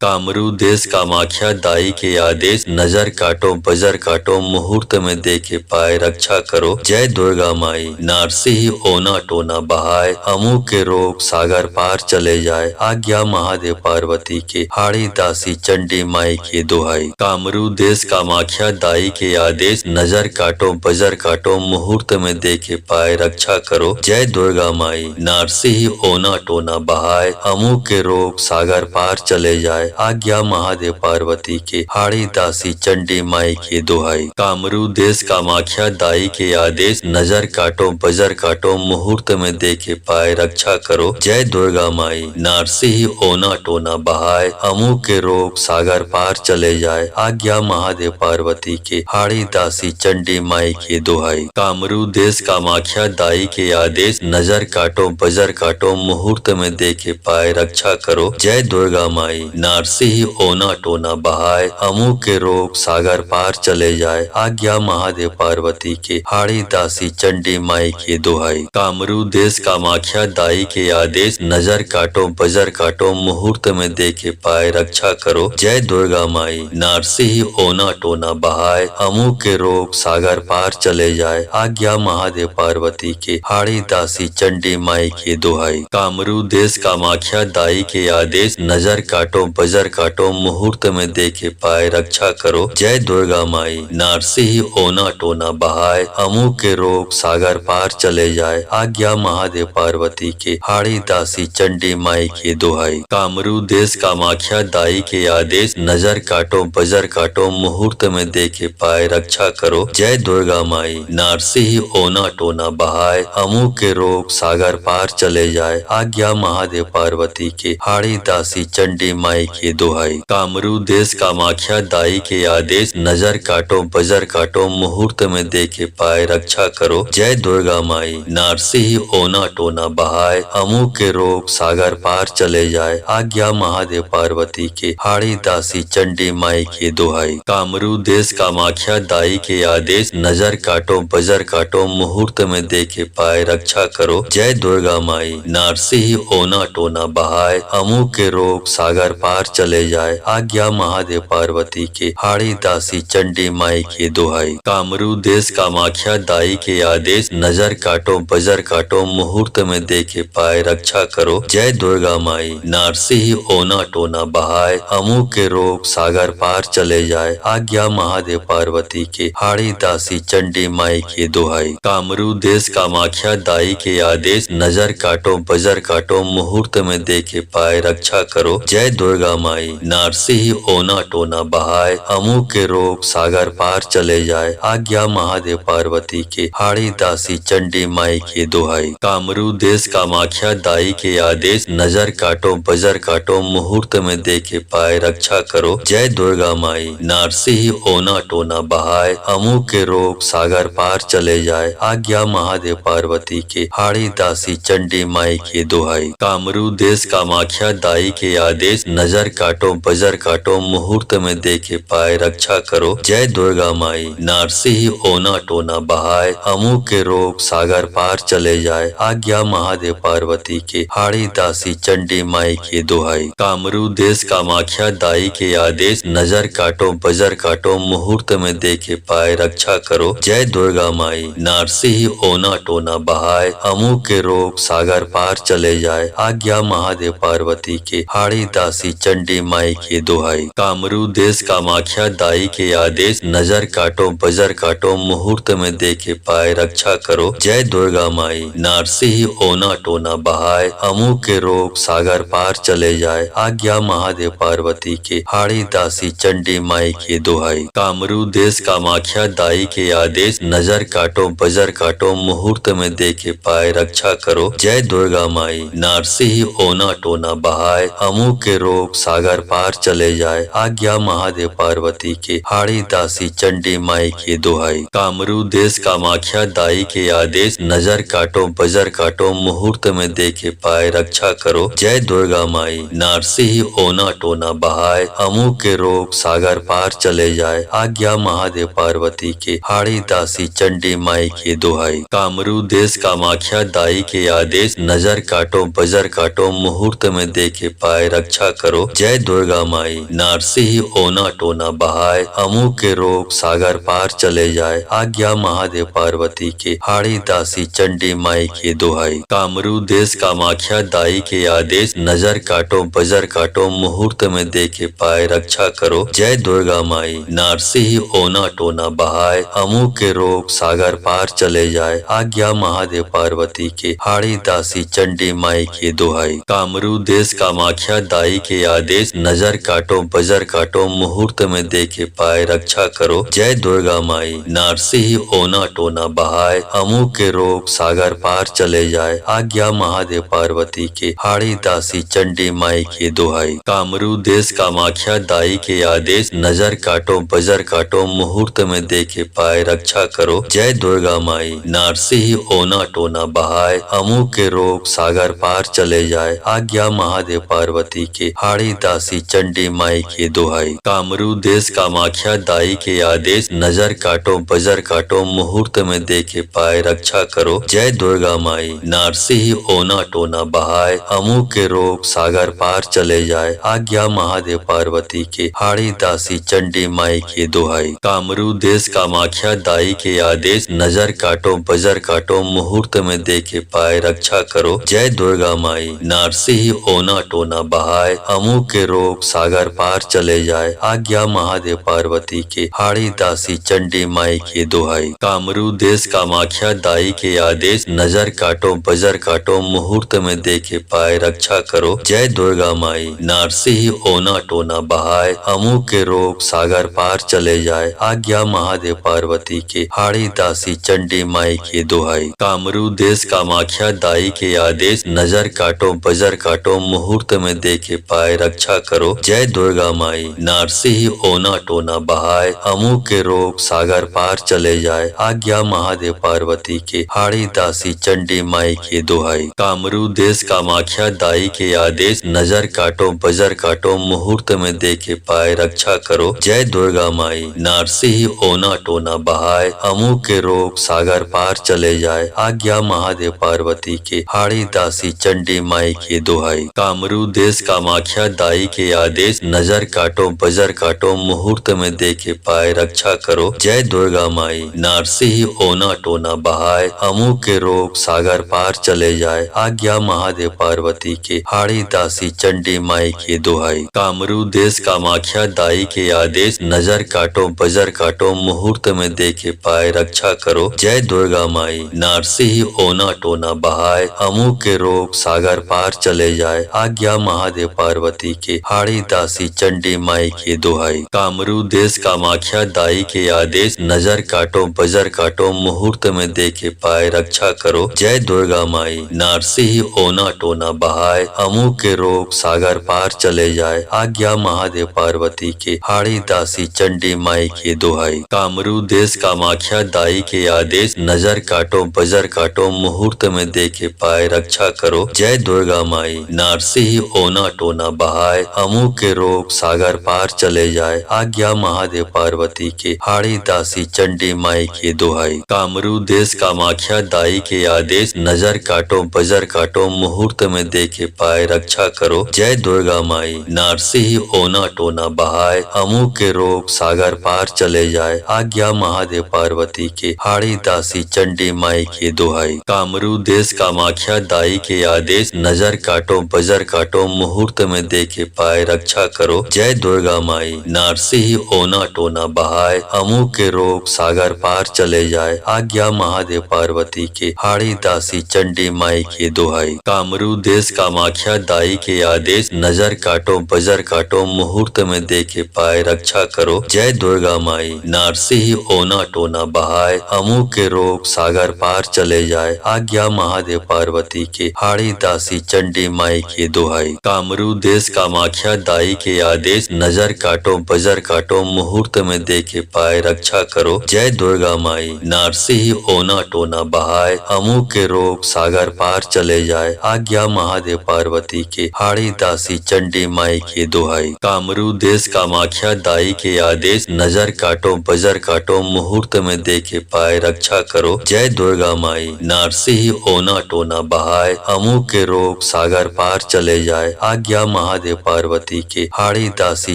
कामरू देश कामाख्या दाई के आदेश, नजर काटो बजर काटो मुहूर्त में देखे पाए रक्षा करो। जय दुर्गा माई नारसी ही ओना टोना बहाए, अमू के रोग सागर पार चले जाए। आज्ञा महादेव पार्वती के हाड़ी दासी चंडी माई की दुहाई। कामरू देश कामाख्या दाई के आदेश, नजर काटो बजर काटो मुहूर्त में देखे पाए रक्षा करो। जय दुर्गा माई नारसी ही ओना टोना बहाए, अमू के रोग सागर पार चले जाए। आज्ञा महादेव पार्वती के हाड़ी दासी चंडी माई की दुहाई। कामरू देश कामाख्या दाई के आदेश, नजर काटो बजर काटो मुहूर्त में देखे पाए रक्षा करो। जय दुर्गा माई नारसी ही ओना टोना बहाए, अमू के रोग सागर पार चले जाए। आज्ञा महादेव पार्वती के हाड़ी दासी चंडी माई की दुहाई। कामरू देश कामाख्या दाई के आदेश, नजर काटो बजर काटो मुहूर्त में देखे पाए रक्षा करो। जय दुर्गा माई नारसी ही ओना टोना बहाए, अमू के रोग सागर पार चले जाए। आज्ञा महादेव पार्वती के हाड़ी दासी चंडी माई की दुहाई। कामरू देश कामाख्या दाई के आदेश, नजर काटो बजर काटो मुहूर्त में देखे पाए रक्षा करो। जय दुर्गा माई नारसी ही ओना टोना बहाए, अमू के रोग सागर पार चले जाए। आज्ञा महादेव पार्वती के हाड़ी दासी चंडी माई की दुहाई। कामरू देश कामाख्या दाई के आदेश, नजर काटो बजर काटो मुहूर्त में देखे पाए रक्षा करो। जय दुर्गा माई नारसी ही ओना टोना बहाए, अमू के रोग सागर पार चले जाए। आज्ञा महादेव पार्वती के हाड़ी दासी चंडी माई की दुहाई। कामरू देश कामाख्या दाई के आदेश, नजर काटो बजर काटो मुहूर्त में देखे पाए रक्षा करो। जय दुर्गा माई नारसी ही ओना टोना बहाए, अमू के रोग सागर पार चले जाए। आज्ञा महादेव पार्वती के हाड़ी दासी चंडी माई की दुहाई। कामरू देश कामाख्या दाई के आदेश, नजर काटो बजर काटो मुहूर्त में देखे पाए रक्षा करो। जय दुर्गा माई नारसी ही ओना टोना बहाए, अमू के रोग सागर पार चले जाए। आज्ञा महादेव पार्वती के हाड़ी दासी चंडी माई की दुहाई। कामरू देश कामाख्या दाई के आदेश, नजर काटो बजर काटो मुहूर्त में देखे पाए रक्षा करो। जय दुर्गा माई नारसी ही ओना टोना बहाए, अमू के रोग सागर पार चले जाए। आज्ञा महादेव पार्वती के हाड़ी दासी चंडी माई की दुहाई। कामरू देश कामाख्या दाई के आदेश, नजर काटो बजर काटो मुहूर्त में देखे पाए रक्षा करो। जय दुर्गा माई नारसी ही ओना टोना बहाए, अमू के रोग सागर पार चले जाए। आज्ञा महादेव पार्वती के हाड़ी दासी चंडी माई की दुहाई। कामरू देश कामाख्या दाई के आदेश, नजर काटो बजर काटो मुहूर्त में देखे पाए रक्षा करो। जय दुर्गा माई नारसी ही ओना टोना बहाए, अमू के रोग सागर पार चले जाए। आज्ञा महादेव पार्वती के हाड़ी दासी चंडी माई की दुहाई। कामरू देश कामाख्या दाई के आदेश, नजर काटो बजर काटो मुहूर्त में देखे पाए रक्षा करो। जय दुर्गा माई नारसी ही ओना टोना बहाए, अमू के रोग सागर पार चले जाए। आज्ञा महादेव पार्वती के हाड़ी दासी चंडी माई की दुहाई। कामरू देश कामाख्या दाई के आदेश, नजर काटो बजर काटो मुहूर्त में देखे पाए रक्षा करो। जय दुर्गा माई नारसी ही ओना टोना बहाए, अमू के रोग सागर पार चले जाए। आज्ञा महादेव पार्वती के हाड़ी दासी चंडी माई की दुहाई। कामरू देश कामाख्या दाई के आदेश, नजर काटो बजर काटो मुहूर्त में देखे पाए रक्षा करो। जय दुर्गा माई नारसी ही ओना टोना बहाए, अमू के रोग सागर पार चले जाए। आज्ञा महादेव पार्वती के हाड़ी दासी चंडी माई की दुहाई। कामरू देश कामाख्या दाई के आदेश, नजर काटो बजर काटो मुहूर्त में देखे पाए रक्षा करो। जय दुर्गा माई नारसी ही ओना टोना बहाए, अमू के रोग सागर पार चले जाए। आज्ञा महादेव पार्वती के हाड़ी दासी चंडी माई की दुहाई। कामरू देश कामाख्या दाई के आदेश, नजर काटो बजर काटो मुहूर्त में देखे पाए रक्षा करो। जय दुर्गा माई नारसी ही ओना टोना बहाए, अमू के रोग सागर पार चले जाए। आज्ञा महादेव पार्वती के हाड़ी दासी चंडी माई की दुहाई। कामरू देश कामाख्या दाई के आदेश, नजर काटो बजर काटो मुहूर्त में देखे पाए रक्षा करो। जय दुर्गा माई नारसी ही ओना टोना बहाए, अमू के रोग सागर पार चले जाए। आज्ञा महादेव पार्वती के हाड़ी दासी चंडी माई की दुहाई। कामरू देश कामाख्या दाई के आदेश, नजर काटो बजर काटो मुहूर्त में देखे पाए रक्षा करो। जय दुर्गा माई। नारसिंह ओना टोना बहाए, अमू के रोग सागर पार चले जाए। आज्ञा महादेव पार्वती के, हाड़ी दासी चंडी माई के दुहाई। कामरू देश कामाख्या दाई के आदेश, नजर काटो बजर काटो मुहूर्त में देखे पाए रक्षा करो। जय दुर्गा माई। नारसिंह ओना टोना बहाए, अमू के रोग सागर पार चले जाए। आज्ञा महादेव पार्वती के, हाड़ी दासी चंडी माई के दुहाई। कामरू देश कामाख्या दाई के आदेश, नजर काटो बजर काटो मुहूर्त में देखे पाए रक्षा करो। जय दुर्गा माई। नारसिंह ओना टोना बहाए, अमू के रोग सागर पार चले जाए। आज्ञा महादेव पार्वती के, हाड़ी दासी चंडी माई के दुहाई। कामरू देश कामाख्या दाई के आदेश, नजर काटो बजर काटो मुहूर्त में देखे पाए रक्षा करो। जय दुर्गा माई। नारसिंह ओना टोना बहाए, अमू के रोग सागर पार चले जाए। आज्ञा महादेव पार्वती के, हाड़ी दासी चंडी माई के दुहाई। कामरू देश कामाख्या दाई के आदेश, नजर काटो बजर काटो मुहूर्त में देखे पाए रक्षा करो। जय दुर्गा माई। नारसिंह ओना टोना बहाए, अमू के रोग सागर पार चले जाए। आज्ञा महादेव पार्वती के, हाड़ी दासी चंडी माई के दुहाई। कामरू देश कामाख्या दाई के आदेश, नजर काटो बजर काटो मुहूर्त में देखे पाए रक्षा करो। जय दुर्गा माई। नारसिंह ओना टोना बहाए, अमू के रोग सागर पार चले जाए। आज्ञा महादेव पार्वती के, हाड़ी दासी चंडी माई के दुहाई। कामरू देश कामाख्या दाई के आदेश, नजर काटो बजर काटो मुहूर्त में देखे पाए रक्षा करो। जय दुर्गा माई। नारसिंह ओना टोना बहाए, अमू के रोग सागर पार चले जाए। आज्ञा महादेव पार्वती के, हाड़ी दासी चंडी माई के दुहाई। कामरू देश कामाख्या दाई के आदेश, नजर काटो बजर काटो मुहूर्त में देखे पाए रक्षा करो। जय दुर्गा माई। नारसिंह ओना टोना बहाए, अमू के रोग सागर पार चले जाए। आज्ञा महादेव पार्वती के, हाड़ी दासी चंडी माई के दुहाई। कामरू देश कामाख्या दाई के आदेश, नजर काटो बजर काटो मुहूर्त में देखे पाए रक्षा करो। जय दुर्गा माई। नारसिंह ओना टोना बहाए, अमू के रोग सागर पार चले जाए। आज्ञा महादेव पार्वती के, हाड़ी दासी चंडी माई के दुहाई। कामरू देश कामाख्या दाई के आदेश, नजर काटो बजर काटो मुहूर्त में देखे पाए रक्षा करो। जय दुर्गा माई। नारसिंह ओना टोना बहाए, अमू के रोग सागर पार चले जाए। आज्ञा महादेव पार्वती के, हाड़ी दासी चंडी माई के दुहाई। कामरू देश कामाख्या दाई के आदेश, नजर काटो बजर काटो मुहूर्त में देखे पाए रक्षा करो। जय दुर्गा माई। नारसिंह ओना टोना बहाए, अमू के रोग सागर पार चले जाए। आज्ञा महादेव पार्वती के, हाड़ी दासी चंडी माई के दुहाई। कामरू देश कामाख्या दाई के आदेश, नजर काटो बजर काटो मुहूर्त में देखे पाए रक्षा करो। जय दुर्गा माई। नारसिंह ओना टोना बहाए, अमू के रोग सागर पार चले जाए। आज्ञा महादेव पार्वती के, हाड़ी दासी चंडी माई के दुहाई। कामरू देश कामाख्या दाई के आदेश, नजर काटो बजर काटो मुहूर्त में देखे पाए रक्षा करो। जय दुर्गा माई। नारसिंह ओना टोना बहाए, अमू के रोग सागर पार चले जाए। आज्ञा महादेव पार्वती के, हाड़ी दासी चंडी माई के दुहाई। कामरू देश कामाख्या दाई के आदेश, नजर काटो बजर काटो मुहूर्त में देखे पाए रक्षा करो। जय दुर्गा माई। नारसिंह ओना टोना बहाए, अमू के रोग सागर पार चले जाए। आज्ञा महादेव पार्वती के, हाड़ी दासी चंडी माई के दुहाई। कामरू देश कामाख्या दाई के आदेश, नजर काटो बजर काटो मुहूर्त में देखे पाए रक्षा करो। जय दुर्गा माई। नारसिंह ओना टोना बहाए, अमू के रोग सागर पार चले जाए। आज्ञा महादेव पार्वती के, हाड़ी दासी चंडी माई के दुहाई। कामरू देश कामाख्या दाई के आदेश, नजर काटो बजर काटो मुहूर्त में देखे पाए रक्षा करो। जय दुर्गा माई। नारसिंह ओना टोना बहाए, अमू के रोग सागर पार चले जाए। आज्ञा महादेव पार्वती के, हाड़ी दासी चंडी माई के दुहाई। कामरू देश कामाख्या दाई के आदेश, नजर काटो बजर काटो मुहूर्त में देखे पाए रक्षा करो। जय दुर्गा माई। नारसिंह ओना टोना बहाए, अमू के रोग सागर पार चले जाए। आज्ञा महादेव पार्वती के, हाड़ी दासी चंडी माई के दुहाई। कामरू देश कामाख्या दाई के आदेश, नजर काटो बजर काटो मुहूर्त में देखे पाए रक्षा करो। जय दुर्गा माई। नारसिंह ओना टोना बहाए, अमू के रोग सागर पार चले जाए। आज्ञा महादेव महादेव पार्वती के हाड़ी दासी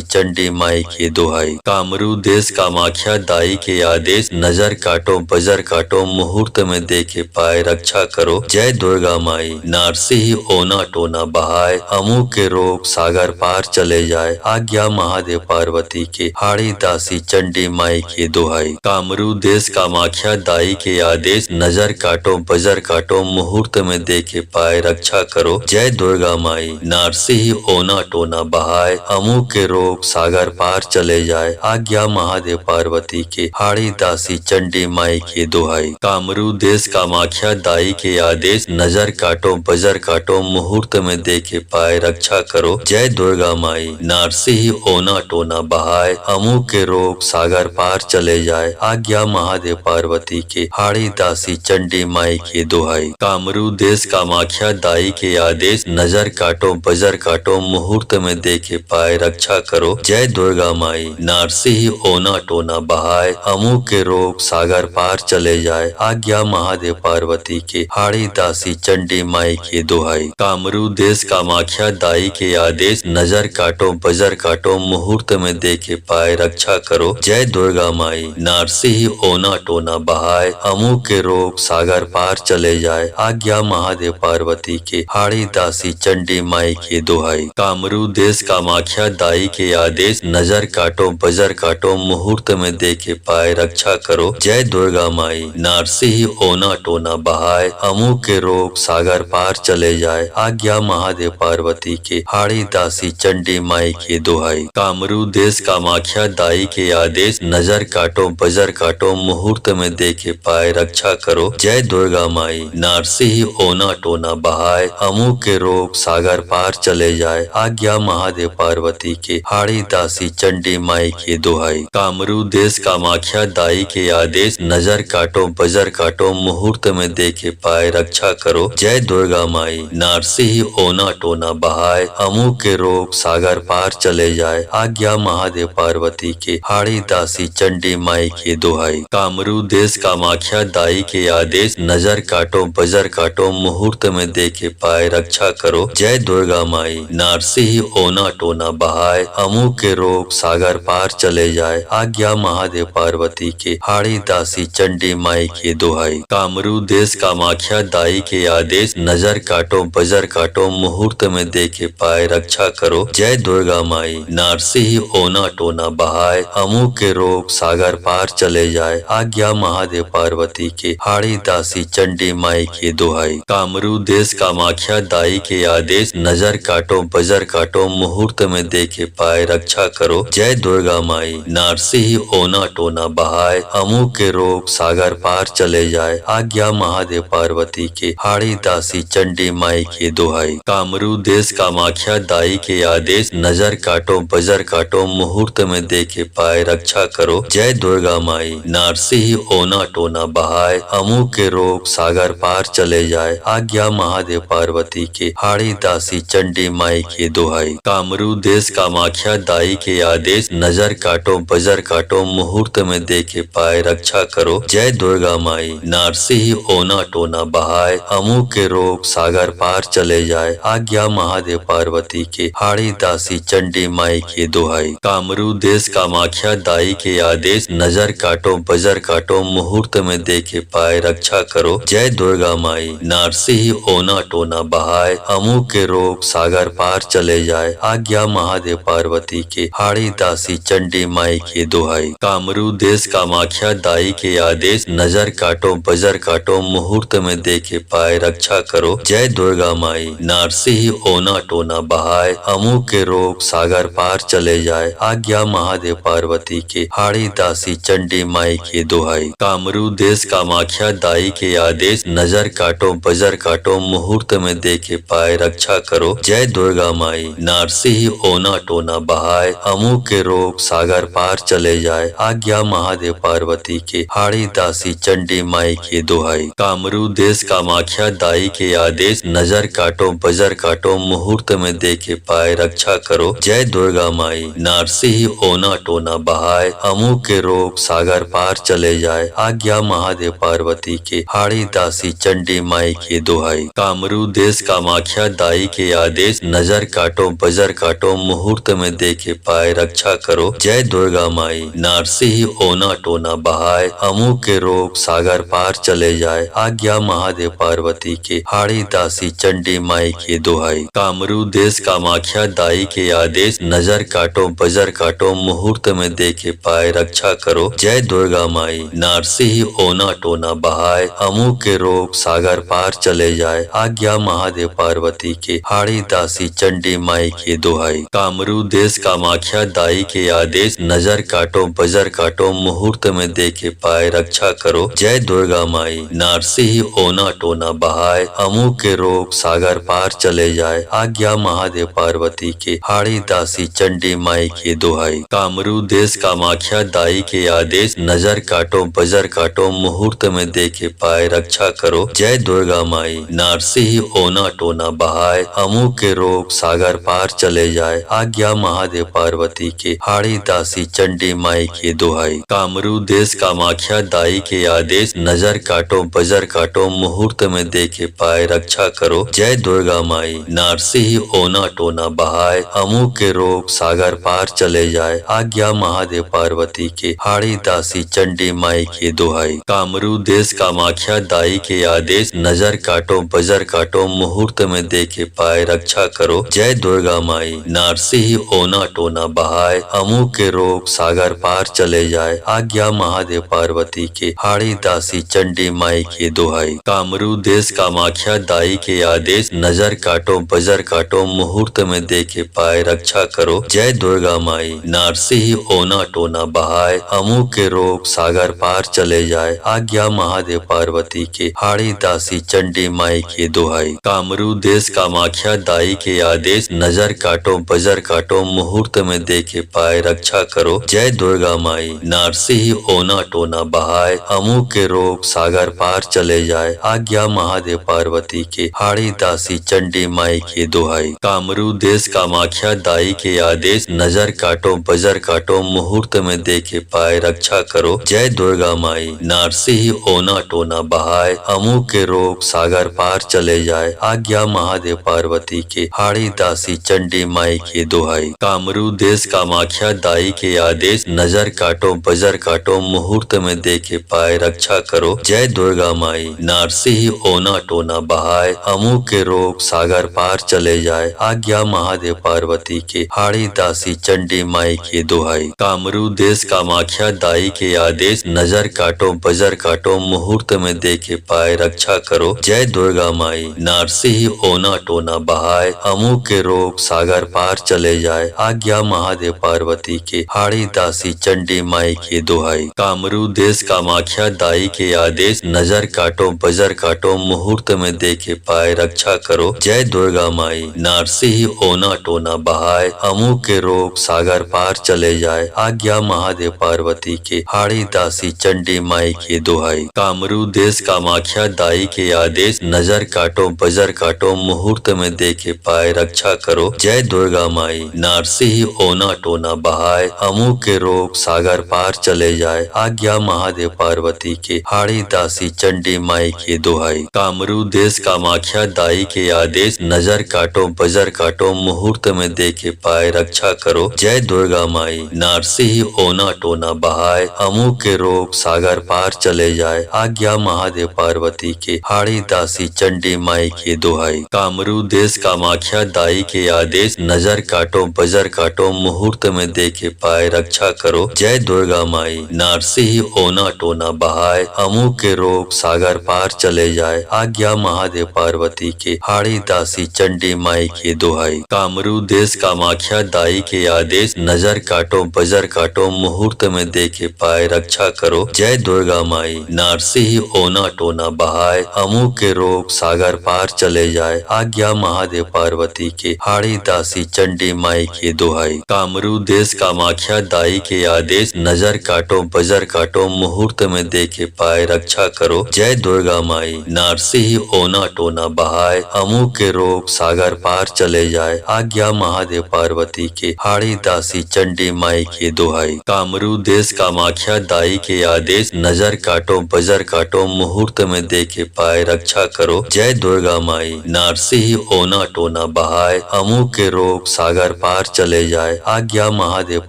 चंडी माई के दोहाई। कामरू देश कामाख्या दाई के आदेश, नजर काटो बजर काटो मुहूर्त में देखे पाए रक्षा करो। जय दुर्गा माई नारसी ओना टोना बहाय, अमू के रोग सागर पार चले जाए। आज्ञा महादेव पार्वती के हाड़ी दासी चंडी माई के दोहाई। कामरू देश कामाख्या दाई के आदेश, नजर काटो बजर काटो मुहूर्त में देखे पाए रक्षा करो। जय दुर्गा माई नारसी ओना टोना बहाय, अमू के रोग सागर पार चले जाए। आज्ञा महादेव पार्वती के हाड़ी दासी चंडी माई के दोहाई। कामरू देश कामाख्या दाई के आदेश, नजर काटो बजर काटो मुहूर्त में देखे पाए रक्षा करो। जय दुर्गा माई नारसी ओना टोना बहाय, अमू के रोग सागर पार चले जाए। आज्ञा महादेव पार्वती के हाड़ी दासी चंडी माई के दोहाई। कामरू देश कामाख्या दाई के आदेश, नजर काटो बजर काटो मुहूर्त में देखे पाए रक्षा करो। जय दुर्गा माई नारसी ओना टोना बहाय, अमू के रोग सागर पार चले जाए। आज्ञा महादेव पार्वती के हाड़ी दासी चंडी माई के दोहाई। कामरू देश कामाख्या दाई के आदेश, नजर काटो बजर काटो मुहूर्त में देखे पाए रक्षा करो। जय दुर्गा माई नारसी ओना टोना बहाय, अमू के रोग सागर पार चले जाए। आज्ञा महादेव पार्वती के हाड़ी दासी चंडी माई के दोहाई। कामरू देश कामाख्या दाई के आदेश, नजर काटो बजर काटो मुहूर्त में देखे पाए रक्षा करो। जय दुर्गा माई नारसी ओना टोना बहाय, अमू के रोग सागर पार चले जाए। आज्ञा महादेव पार्वती के हाड़ी दासी चंडी माई के दोहाई। कामरू देश कामाख्या दाई के आदेश, नजर काटो बजर काटो मुहूर्त में देखे पाए रक्षा करो। जय दुर्गा माई नारसी ओना टोना बहाय, अमू के रोग सागर पार चले जाए। आज्ञा महादेव पार्वती के हाड़ी दासी चंडी माई के दोहाई। कामरू देश कामाख्या दाई के आदेश, नजर काटो बजर काटो मुहूर्त में देखे पाए रक्षा करो। जय दुर्गा माई नारसी ओना टोना बहाय, अमू के रोग सागर पार चले जाए। आज्ञा महादेव पार्वती के हाड़ी दासी चंडी माई के दोहाई। कामरू देश कामाख्या दाई के आदेश, नजर काटो बजर काटो मुहूर्त में देखे पाए रक्षा करो। जय दुर्गा माई नारसी ओना टोना बहाय, अमू के रोग सागर पार चले जाए। आज्ञा महादेव पार्वती के हाड़ी दासी चंडी माई के दोहाई। कामरू देश कामाख्या दाई के आदेश, नजर काटो बजर काटो मुहूर्त में देखे पाए रक्षा करो। जय दुर्गा माई नारसी ओना टोना बहाय, अमू के रोग सागर पार चले जाए। आज्ञा महादेव पार्वती के हाड़ी दासी चंडी माई के दोहाई। कामरू देश कामाख्या दाई के आदेश, नजर काटो बजर काटो मुहूर्त में देखे पाए रक्षा करो। जय दुर्गा माई नारसी ओना टोना बहाय, अमू के रोग सागर पार चले जाए। आज्ञा महादेव पार्वती के हाड़ी दासी चंडी माई के दोहाई। कामरू देश कामाख्या दाई के आदेश, नजर काटो बजर काटो मुहूर्त में देखे पाए रक्षा करो। जय दुर्गा माई नारसी ओना टोना बहाय, अमू के रोग सागर पार चले जाए। आज्ञा महादेव पार्वती के हाड़ी दासी चंडी माई के दोहाई। कामरू देश कामाख्या दाई के आदेश, नजर काटो बजर काटो मुहूर्त में देखे पाए रक्षा करो। जय दुर्गा माई नारसी ओना टोना बहाय, अमू के रोग सागर पार चले जाए। आज्ञा महादेव पार्वती के हाड़ी दासी चंडी माई के दोहाई। कामरू देश कामाख्या दाई के आदेश, नजर काटो बजर काटो मुहूर्त में देखे पाए रक्षा करो। जय दुर्गा माई नारसी ओना टोना बहाय, अमू के रोग सागर पार चले जाए। आज्ञा महादेव पार्वती के हाड़ी दासी चंडी माई के दोहाई। कामरू देश कामाख्या दाई के आदेश, नजर काटो बजर काटो मुहूर्त में देखे पाए रक्षा करो। जय दुर्गा माई नारसी ओना टोना बहाय, अमू के रोग सागर पार चले जाए। आज्ञा महादेव पार्वती के हाड़ी दासी चंडी माई के दोहाई। कामरू देश कामाख्या दाई के आदेश, नजर काटो बजर काटो मुहूर्त में देखे पाए रक्षा करो। जय दुर्गा माई नारसी ओना टोना बहाय, अमू के रोग सागर पार चले जाए। आज्ञा महादेव पार्वती के हाड़ी दासी चंडी माई के दोहाई। कामरू देश कामाख्या दाई के आदेश, नजर काटो बजर काटो मुहूर्त में देखे पाए रक्षा करो। जय दुर्गा माई नारसी ओना टोना बहाय, अमू के रोग सागर पार चले जाए। आज्ञा महादेव पार्वती के हाड़ी दासी चंडी माई के दोहाई। कामरू देश कामाख्या दाई के आदेश, नजर काटो बजर काटो मुहूर्त में देखे पाए रक्षा करो। जय दुर्गा माई। नारसी ओना टोना बहाए अमू के रोग सागर पार चले जाए। आज्ञा महादेव पार्वती के हाड़ी दासी चंडी माई की दुहाई। कामरू देश कामाख्या दाई के आदेश नजर काटो बजर काटो मुहूर्त में देखे पाए रक्षा करो। जय दुर्गा माई। नारसी ओना टोना बहाए अमू के रोग सागर पार चले जाए। आज्ञा महादेव पार्वती के हाड़ी दासी चंडी माई की दुहाई। कामरू देश कामाख्या दाई के आदेश नजर काटो बजर काटो मुहूर्त में देखे पाए रक्षा करो। जय दुर्गा माई। नारसी ओना टोना बहाए अमू के रोग सागर पार चले जाए। आज्ञा महादेव पार्वती के हाड़ी दासी चंडी माई की दुहाई। कामरू देश कामाख्या दाई के आदेश नजर काटो बजर काटो मुहूर्त में देखे पाए रक्षा करो। जय दुर्गा माई। नारसी ओना टोना बहाए अमू के रोग सागर पार चले जाए। आज्ञा महादेव पार्वती के हाड़ी दासी चंडी माई की दुहाई। कामरू देश कामाख्या दाई के आदेश नजर काटो बजर काटो मुहूर्त में देखे पाए रक्षा करो। जय दुर्गा माई। नारसी ओना टोना बहाए अमू के रोग सागर पार चले जाए। आज्ञा महादेव पार्वती के हाड़ी दासी चंडी माई की दुहाई। कामरू देश कामाख्या दाई के आदेश नजर काटो बजर काटो मुहूर्त में देखे पाए रक्षा करो। जय दुर्गा माई। नारसी ओना टोना बहाए अमू के रोग सागर पार चले जाए। आज्ञा महादेव पार्वती के हाड़ी दासी चंडी माई की दुहाई। कामरू देश कामाख्या दाई के आदेश नजर काटो बजर काटो मुहूर्त में देखे पाए रक्षा करो। जय दुर्गा माई। नारसी ओना टोना बहाए अमू के रोग सागर पार चले जाए। आज्ञा महादेव पार्वती के हाड़ी दासी चंडी माई की दुहाई। कामरू देश कामाख्या दाई के आदेश नजर काटो बजर काटो मुहूर्त में देखे पाए रक्षा करो। जय दुर्गा माई। नारसी ओना टोना बहाए अमू के रोग सागर पार चले जाए। आज्ञा महादेव पार्वती के हाड़ी दासी चंडी माई की दुहाई। कामरू देश कामाख्या दाई के आदेश नजर काटो बजर काटो मुहूर्त में देखे पाए रक्षा करो। जय दुर्गा माई। नारसी ओना टोना बहाए अमू के रोग सागर पार चले जाए। आज्ञा महादेव पार्वती के हाड़ी दासी चंडी माई की दुहाई। कामरू देश कामाख्या दाई के आदेश नजर काटो बजर काटो मुहूर्त में देखे पाए रक्षा करो। जय दुर्गा माई। नारसी ओना टोना बहाए अमू के रोग सागर पार चले जाए। आज्ञा महादेव पार्वती के हाड़ी दासी चंडी माई की दुहाई। कामरू देश कामाख्या दाई के आदेश नजर काटो बजर काटो मुहूर्त में देखे पाए रक्षा करो। जय दुर्गा माई। नारसी ओना टोना बहाए अमू के रोग सागर पार चले जाए। आज्ञा महादेव पार्वती के हाड़ी दासी चंडी माई की दुहाई। कामरू देश कामाख्या दाई के आदेश नजर काटो बजर काटो मुहूर्त में देखे पाए रक्षा करो। जय दुर्गा माई। नारसी ओना टोना बहाए अमू के रोग सागर पार चले जाए। आज्ञा महादेव पार्वती के हाड़ी दासी चंडी माई की दुहाई। कामरू देश कामाख्या दाई के आदेश नजर काटो बजर काटो मुहूर्त में देखे पाए रक्षा करो। जय दुर्गा माई। नारसी ओना टोना बहाए अमू के रोग सागर पार चले जाए। आज्ञा महादेव पार्वती के हाड़ी दासी चंडी माई की दुहाई। कामरू देश कामाख्या दाई के आदेश नजर काटो बजर काटो मुहूर्त में देखे पाए रक्षा करो। जय दुर्गा माई। नारसी ओना टोना बहाए अमू के रोग सागर पार चले जाए। आज्ञा महादेव पार्वती के हाड़ी दासी चंडी माई की दुहाई। कामरू देश कामाख्या दाई के आदेश नजर काटो बजर काटो मुहूर्त में देखे पाए रक्षा करो। जय दुर्गा माई। नारसी ओना टोना बहाए अमू के रोग सागर पार चले जाए। आज्ञा महादेव पार्वती के हाड़ी दासी चंडी माई की दुहाई। कामरू देश कामाख्या दाई के आदेश नजर काटो बजर काटो मुहूर्त में देखे पाए रक्षा करो। जय दुर्गा माई। नारसी ओना टोना बहाए अमू के रोग सागर पार चले जाए। आज्ञा महादेव पार्वती के हाड़ी दासी चंडी माई की दुहाई। कामरू देश कामाख्या दाई के आदेश नजर काटो बजर काटो मुहूर्त में देखे पाए रक्षा करो। जय दुर्गा माई। नारसी ओना टोना बहाए अमू के रोग सागर पार चले जाए। आज्ञा महादेव पार्वती के हाड़ी दासी चंडी माई की दुहाई। कामरू देश कामाख्या दाई के आदेश नजर काटो बजर काटो मुहूर्त में देखे पाए रक्षा करो। जय दुर्गा माई। नारसी ओना टोना बहाए बहाय, अमू के रोग सागर पार चले जाए, आज्ञा महादेव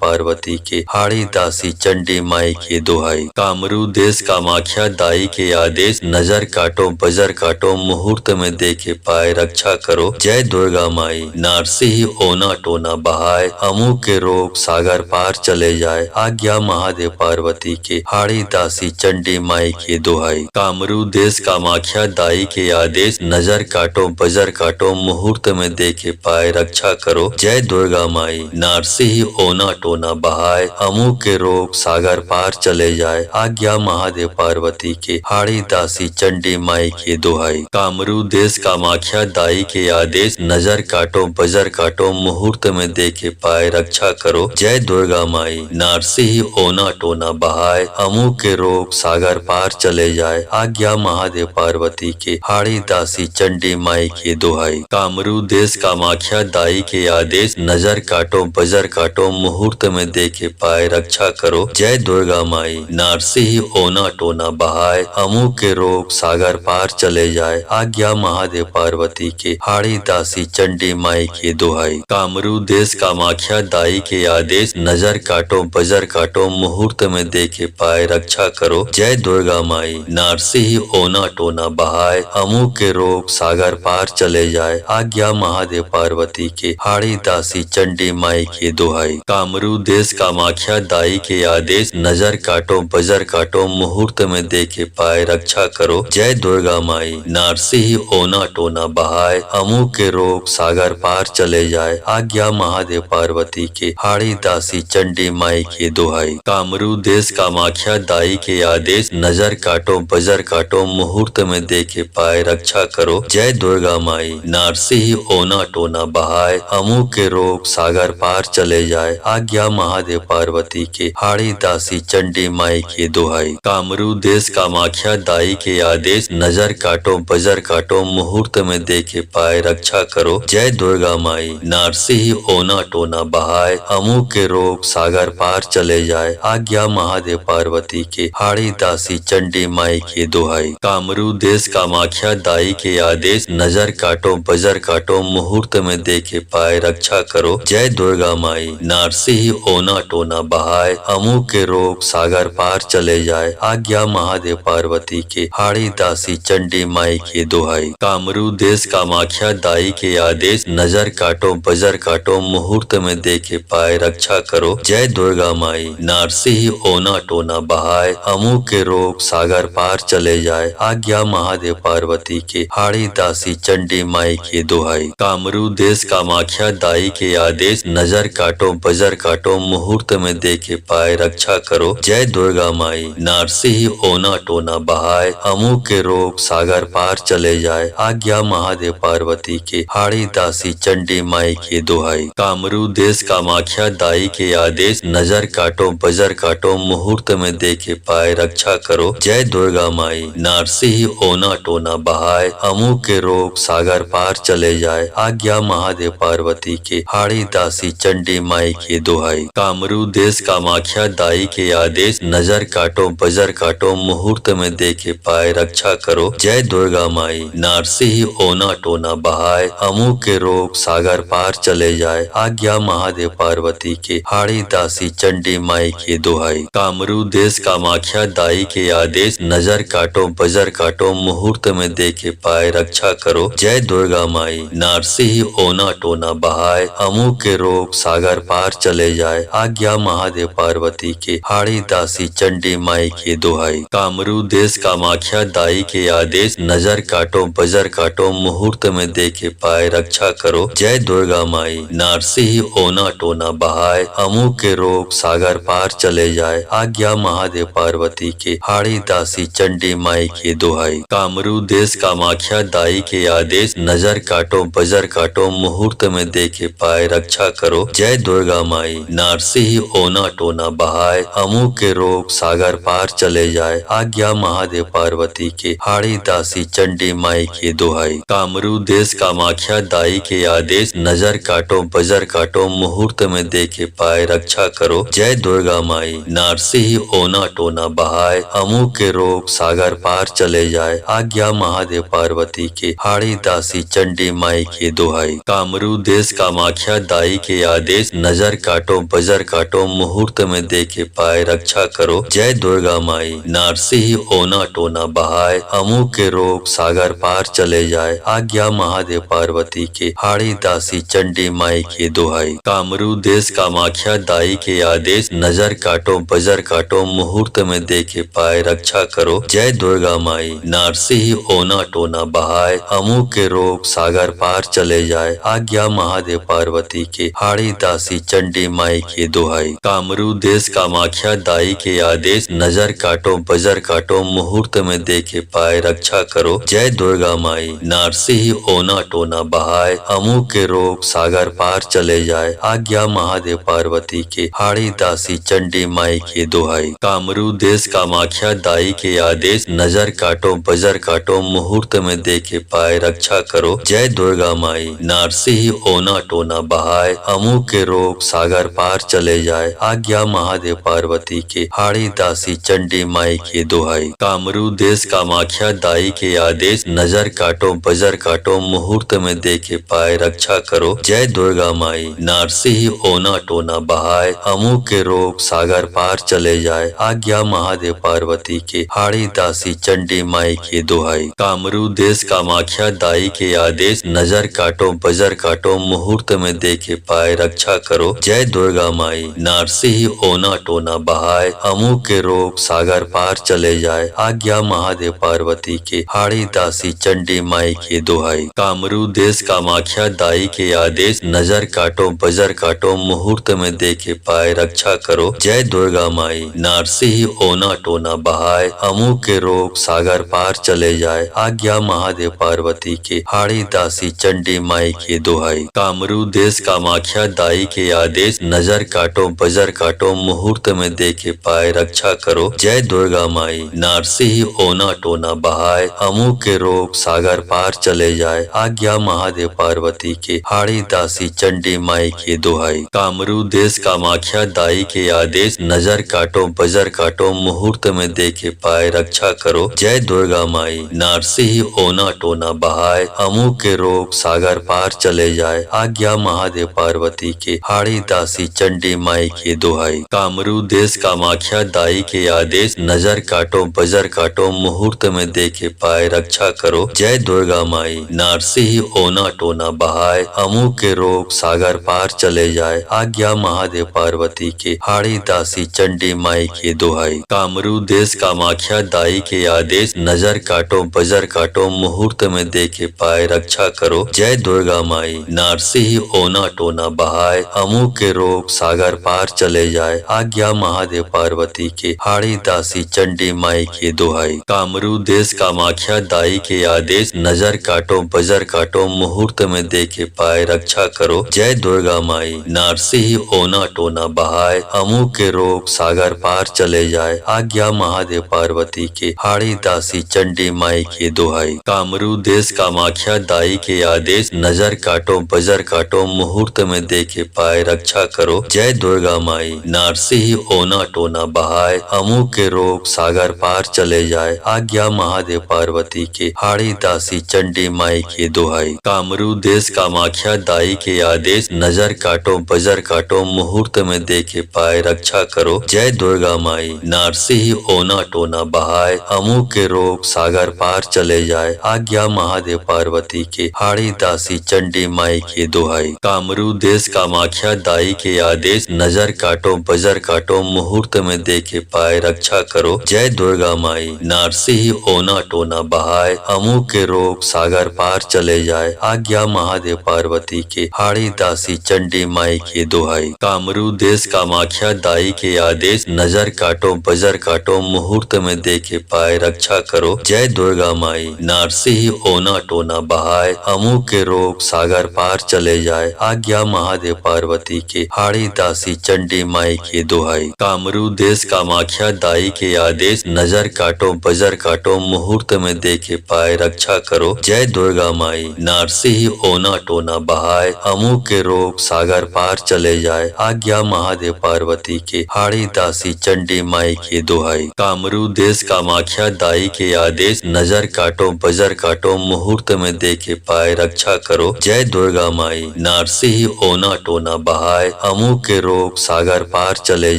पार्वती के, हाड़ी दासी चंडी माई की दुहाई। कामरू देश कामाख्या दाई के आदेश, नजर काटो बजर काटो, मुहूर्त में देखे पाए रक्षा करो, जय दुर्गा माई। नारसिंह ओना टोना बहाय, अमू के रोग सागर पार चले जाए, आज्ञा महादेव पार्वती के, हाड़ी दासी चंडी माई की दुहाई। कामरू देश कामाख्या दाई के आदेश, नजर काटो बजर काटो, मुहूर्त में देखे पाए रक्षा करो, जय दुर्गा माई। नारसिंह ओना टोना बहाय, अमू के रोग सागर पार चले जाए, आज्ञा महादेव पार्वती के, हाड़ी दासी चंडी माई की दुहाई। कामरू देश कामाख्या दाई के आदेश, नजर काटो बजर काटो, मुहूर्त में देखे पाए रक्षा करो, जय दुर्गा माई। नारसिंह ओना टोना बहाय, अमू के रोग सागर पार चले जाए, आज्ञा महादेव पार्वती के, हाड़ी दासी चंडी माई की दुहाई। कामरू देश कामाख्या दाई के आदेश, नजर काटो बजर काटो, मुहूर्त में देखे पाए रक्षा करो, जय दुर्गा माई। नारसिंह ओना टोना बहाय, अमू के रोग सागर पार चले जाए, आज्ञा महादेव पार्वती के, हाड़ी दासी चंडी माई की दुहाई। कामरू देश कामाख्या दाई के आदेश, नजर काटो बजर काटो, मुहूर्त में देखे पाए रक्षा करो, जय दुर्गा माई। नारसिंह ओना टोना बहाय, अमू के रोग सागर पार चले जाए, आज्ञा महादेव पार्वती के, हाड़ी दासी चंडी माई की दुहाई। कामरू देश कामाख्या दाई के आदेश, नजर काटो बजर काटो, मुहूर्त में देखे पाए रक्षा करो, जय दुर्गा माई। नारसिंह ओना टोना बहाय, अमू के रोग सागर पार चले जाए, आज्ञा महादेव पार्वती के, हाड़ी दासी चंडी माई की दुहाई। कामरू देश कामाख्या दाई के आदेश, नजर काटो बजर काटो, मुहूर्त में देखे पाए रक्षा करो, जय दुर्गा माई। नारसिंह ओना टोना बहाय, अमू के रोग सागर पार चले जाए, आज्ञा महादेव पार्वती के, हाड़ी दासी चंडी माई की दुहाई। कामरू देश कामाख्या दाई के आदेश, नजर काटो बजर काटो, मुहूर्त में देखे पाए रक्षा करो, जय दुर्गा माई। नारसिंह ओना टोना बहाय, अमू के रोग सागर पार चले जाए, आज्ञा महादेव पार्वती के, हाड़ी दासी चंडी माई की दुहाई। कामरू देश कामाख्या दाई के आदेश, नजर काटो बजर काटो, मुहूर्त में देखे पाए रक्षा करो, जय दुर्गा माई। नारसिंह ओना टोना बहाय, अमू के रोग सागर पार चले जाए, आज्ञा महादेव पार्वती के, हाड़ी दासी चंडी माई की दुहाई। कामरू देश कामाख्या दाई के आदेश, नजर काटो बजर काटो, मुहूर्त में देखे पाए रक्षा करो, जय दुर्गा माई। नारसिंह ओना टोना बहाय, अमू के रोग सागर पार चले जाए, आज्ञा महादेव पार्वती के, हाड़ी दासी चंडी माई की दुहाई। कामरू देश कामाख्या दाई के आदेश, नजर काटो बजर काटो, मुहूर्त में देखे पाए रक्षा करो, जय दुर्गा माई। नारसिंह ओना टोना बहाय, अमू के रोग सागर पार चले जाए, आज्ञा महादेव पार्वती के, हाड़ी दासी चंडी माई की दुहाई। कामरू देश कामाख्या दाई के आदेश, नजर काटो बजर काटो, मुहूर्त में देखे पाए रक्षा करो, जय दुर्गा माई। नारसिंह ओना टोना बहाय, अमू के रोग सागर पार चले जाए, आज्ञा महादेव पार्वती के, हाड़ी दासी चंडी माई की दुहाई। कामरू देश कामाख्या दाई के आदेश, नजर काटो बजर काटो, मुहूर्त में देखे पाए रक्षा करो, जय दुर्गा माई। नारसिंह ओना टोना बहाय, अमू के रोग सागर पार चले जाए, आज्ञा महादेव पार्वती के, हाड़ी दासी चंडी माई की दुहाई। कामरू देश कामाख्या दाई के आदेश, नजर काटो बजर काटो, मुहूर्त में देखे पाए रक्षा करो, जय दुर्गा माई। नारसिंह ओना टोना बहाय, अमू के रोग सागर पार चले जाए, आज्ञा महादेव पार्वती के, हाड़ी दासी चंडी माई की दुहाई। कामरू देश कामाख्या दाई के आदेश, नजर काटो बजर काटो, मुहूर्त में देखे पाए रक्षा करो, जय दुर्गा माई। नारसिंह ओना टोना बहाय, अमू के रोग सागर पार चले जाए, आज्ञा महादेव पार्वती के, हाड़ी दासी चंडी माई की दुहाई। कामरू देश कामाख्या दाई के आदेश, नजर काटो बजर काटो, मुहूर्त में देखे पाए रक्षा करो, जय दुर्गा माई। नारसिंह ओना टोना बहाय, अमू के रोग सागर पार चले जाए, आज्ञा महादेव पार्वती के, हाड़ी दासी चंडी माई की दुहाई। कामरू देश कामाख्या दाई के आदेश, नजर काटो बजर काटो, मुहूर्त में देखे पाए रक्षा करो, जय दुर्गा माई। नारसिंह ओना टोना बहाय, अमू के रोग सागर पार चले जाए, आज्ञा महादेव पार्वती के, हाड़ी दासी चंडी माई की दोहाई। कामरू देश कामाख्या दाई के आदेश, नजर काटो बजर काटो मुहूर्त में देखे पाए रक्षा करो, जय दुर्गा माई। नारसी ओना टोना बहाय, अमू के रोग सागर पार चले जाए, आज्ञा महादेव पार्वती के, हाड़ी दासी चंडी माई के दोहाई। कामरू देश कामाख्या दाई के आदेश, नजर काटो बजर काटो मुहूर्त में देखे पाए रक्षा करो, जय दुर्गा माई। नारसी ओना टोना बहाय, अमू के रोग सागर पार चले जाए, आज्ञा महादेव पार्वती के, हाड़ी दासी चंडी माई के दोहाई। कामरू देश कामाख्या दाई के आदेश, नजर काटो बजर काटो मुहूर्त में देखे पाए रक्षा करो, जय दुर्गा माई। नारसी ओना टोना बहाय, अमू के रोग सागर पार चले जाए, आज्ञा महादेव पार्वती के, हाड़ी दासी चंडी माई के दोहाई। कामरू देश कामाख्या दाई के आदेश, नजर काटो बजर काटो मुहूर्त में देखे पाए रक्षा करो, जय दुर्गा माई। नारसी ओना टोना बहाय, अमू के रोग सागर पार चले जाए, आज्ञा महादेव पार्वती के, हाड़ी दासी चंडी माई के दोहाई। कामरू देश कामाख्या दाई के आदेश, नजर काटो बजर काटो मुहूर्त में देखे पाए रक्षा करो, जय दुर्गा माई। नारसी ओना टोना बहाय, अमू के रोग सागर पार चले जाए, आज्ञा महादेव पार्वती के, हाड़ी दासी चंडी माई के दोहाई। कामरू देश कामाख्या दाई के आदेश, नजर काटो बजर काटो मुहूर्त में देखे पाए रक्षा करो, जय दुर्गा माई। नारसी ओना टोना बहाय, अमू के रोग सागर पार चले जाए, आज्ञा महादेव पार्वती के, हाड़ी दासी चंडी माई के दोहाई। कामरू देश कामाख्या दाई के आदेश, नजर काटो बजर काटो मुहूर्त में देखे पाए रक्षा करो, जय दुर्गा माई। नारसी ओना टोना बहाय, अमू के रोग सागर पार चले जाए, आज्ञा महादेव पार्वती के, हाड़ी दासी चंडी माई के दोहाई। कामरू देश कामाख्या दाई के आदेश, नजर काटो बजर काटो मुहूर्त में देखे पाए रक्षा करो, जय दुर्गा माई। नारसी ओना टोना बहाय, अमू के रोग सागर पार चले जाए, आज्ञा महादेव पार्वती के, हाड़ी दासी चंडी माई के दोहाई। कामरू देश कामाख्या दाई के आदेश, नजर काटो बजर काटो मुहूर्त में देखे पाए रक्षा करो, जय दुर्गा माई। नारसी ओना टोना बहाय, अमू के रोग सागर पार चले जाए, आज्ञा महादेव पार्वती के, हाड़ी दासी चंडी माई के दोहाई। कामरू देश कामाख्या दाई के आदेश, नजर काटो बजर काटो मुहूर्त में देखे पाए रक्षा करो, जय दुर्गा माई। नारसी ओना टोना बहाय, अमू के रोग सागर पार चले जाए, आज्ञा महादेव पार्वती के, हाड़ी दासी चंडी माई के दोहाई। कामरू देश कामाख्या दाई के आदेश, नजर काटो बजर काटो मुहूर्त में देखे पाए रक्षा करो, जय दुर्गा माई। नारसी ओना टोना बहाय, अमू के रोग सागर पार चले जाए, आज्ञा महादेव पार्वती के, हाड़ी दासी चंडी माई के दोहाई। कामरू देश कामाख्या दाई के आदेश, नजर काटो बजर काटो मुहूर्त में देखे पाए रक्षा करो, जय दुर्गा माई। नारसी ओना टोना बहाय, अमू के रोग सागर पार चले जाए, आज्ञा महादेव पार्वती के, हाड़ी दासी चंडी माई के दोहाई। कामरू देश कामाख्या दाई के आदेश, नजर काटो बजर काटो मुहूर्त में देखे पाए रक्षा करो, जय दुर्गा माई। नारसी ओना टोना बहाय, अमू के रोग सागर पार चले जाए, आज्ञा महादेव पार्वती के, हाड़ी दासी चंडी माई के दोहाई। कामरू देश कामाख्या दाई के आदेश, नजर काटो बजर काटो मुहूर्त में देखे पाए रक्षा करो, जय दुर्गा माई। नारसी ओना टोना बहाय, अमू के रोग सागर पार चले जाए, आज्ञा महादेव पार्वती के, हाड़ी दासी चंडी माई के दोहाई। कामरू देश कामाख्या दाई के आदेश, नजर काटो बजर काटो मुहूर्त में देखे पाए रक्षा करो, जय दुर्गा माई। नारसी ओना टोना बहाय, अमू के रोग सागर पार चले जाए, आज्ञा महादेव पार्वती के, हाड़ी दासी चंडी माई के दोहाई। कामरू देश कामाख्या दाई के आदेश, नजर काटो बजर काटो मुहूर्त में देखे पाए रक्षा करो, जय दुर्गा माई। नारसी ओना टोना बहाय, अमू के रोग सागर पार चले जाए, आज्ञा महादेव पार्वती के, हाड़ी दासी चंडी माई के दोहाई। कामरू देश कामाख्या कामाख्या दाई के आदेश, नजर काटो बजर काटो मुहूर्त में देखे पाए रक्षा करो, जय दुर्गा माई। नारसी ओना टोना बहाय, अमू के रोग सागर पार चले जाए, आज्ञा महादेव पार्वती के, हाड़ी दासी चंडी माई के दोहाई। कामरू देश कामाख्या दाई के आदेश, नजर काटो बजर काटो मुहूर्त में देखे पाए रक्षा करो, जय दुर्गा माई। नारसी दुर्गा माई। नारसी ओना टोना बहाय, अमू के रोग सागर पार चले जाए, आज्ञा महादेव पार्वती के, हाड़ी दासी चंडी माई के दोहाई। कामरू देश कामाख्या दाई के आदेश, नजर काटो बजर काटो मुहूर्त में देखे पाए रक्षा रक्षा करो, जय दुर्गा माई। नारसिंह ओना टोना बहाय, अमू के रोग सागर पार चले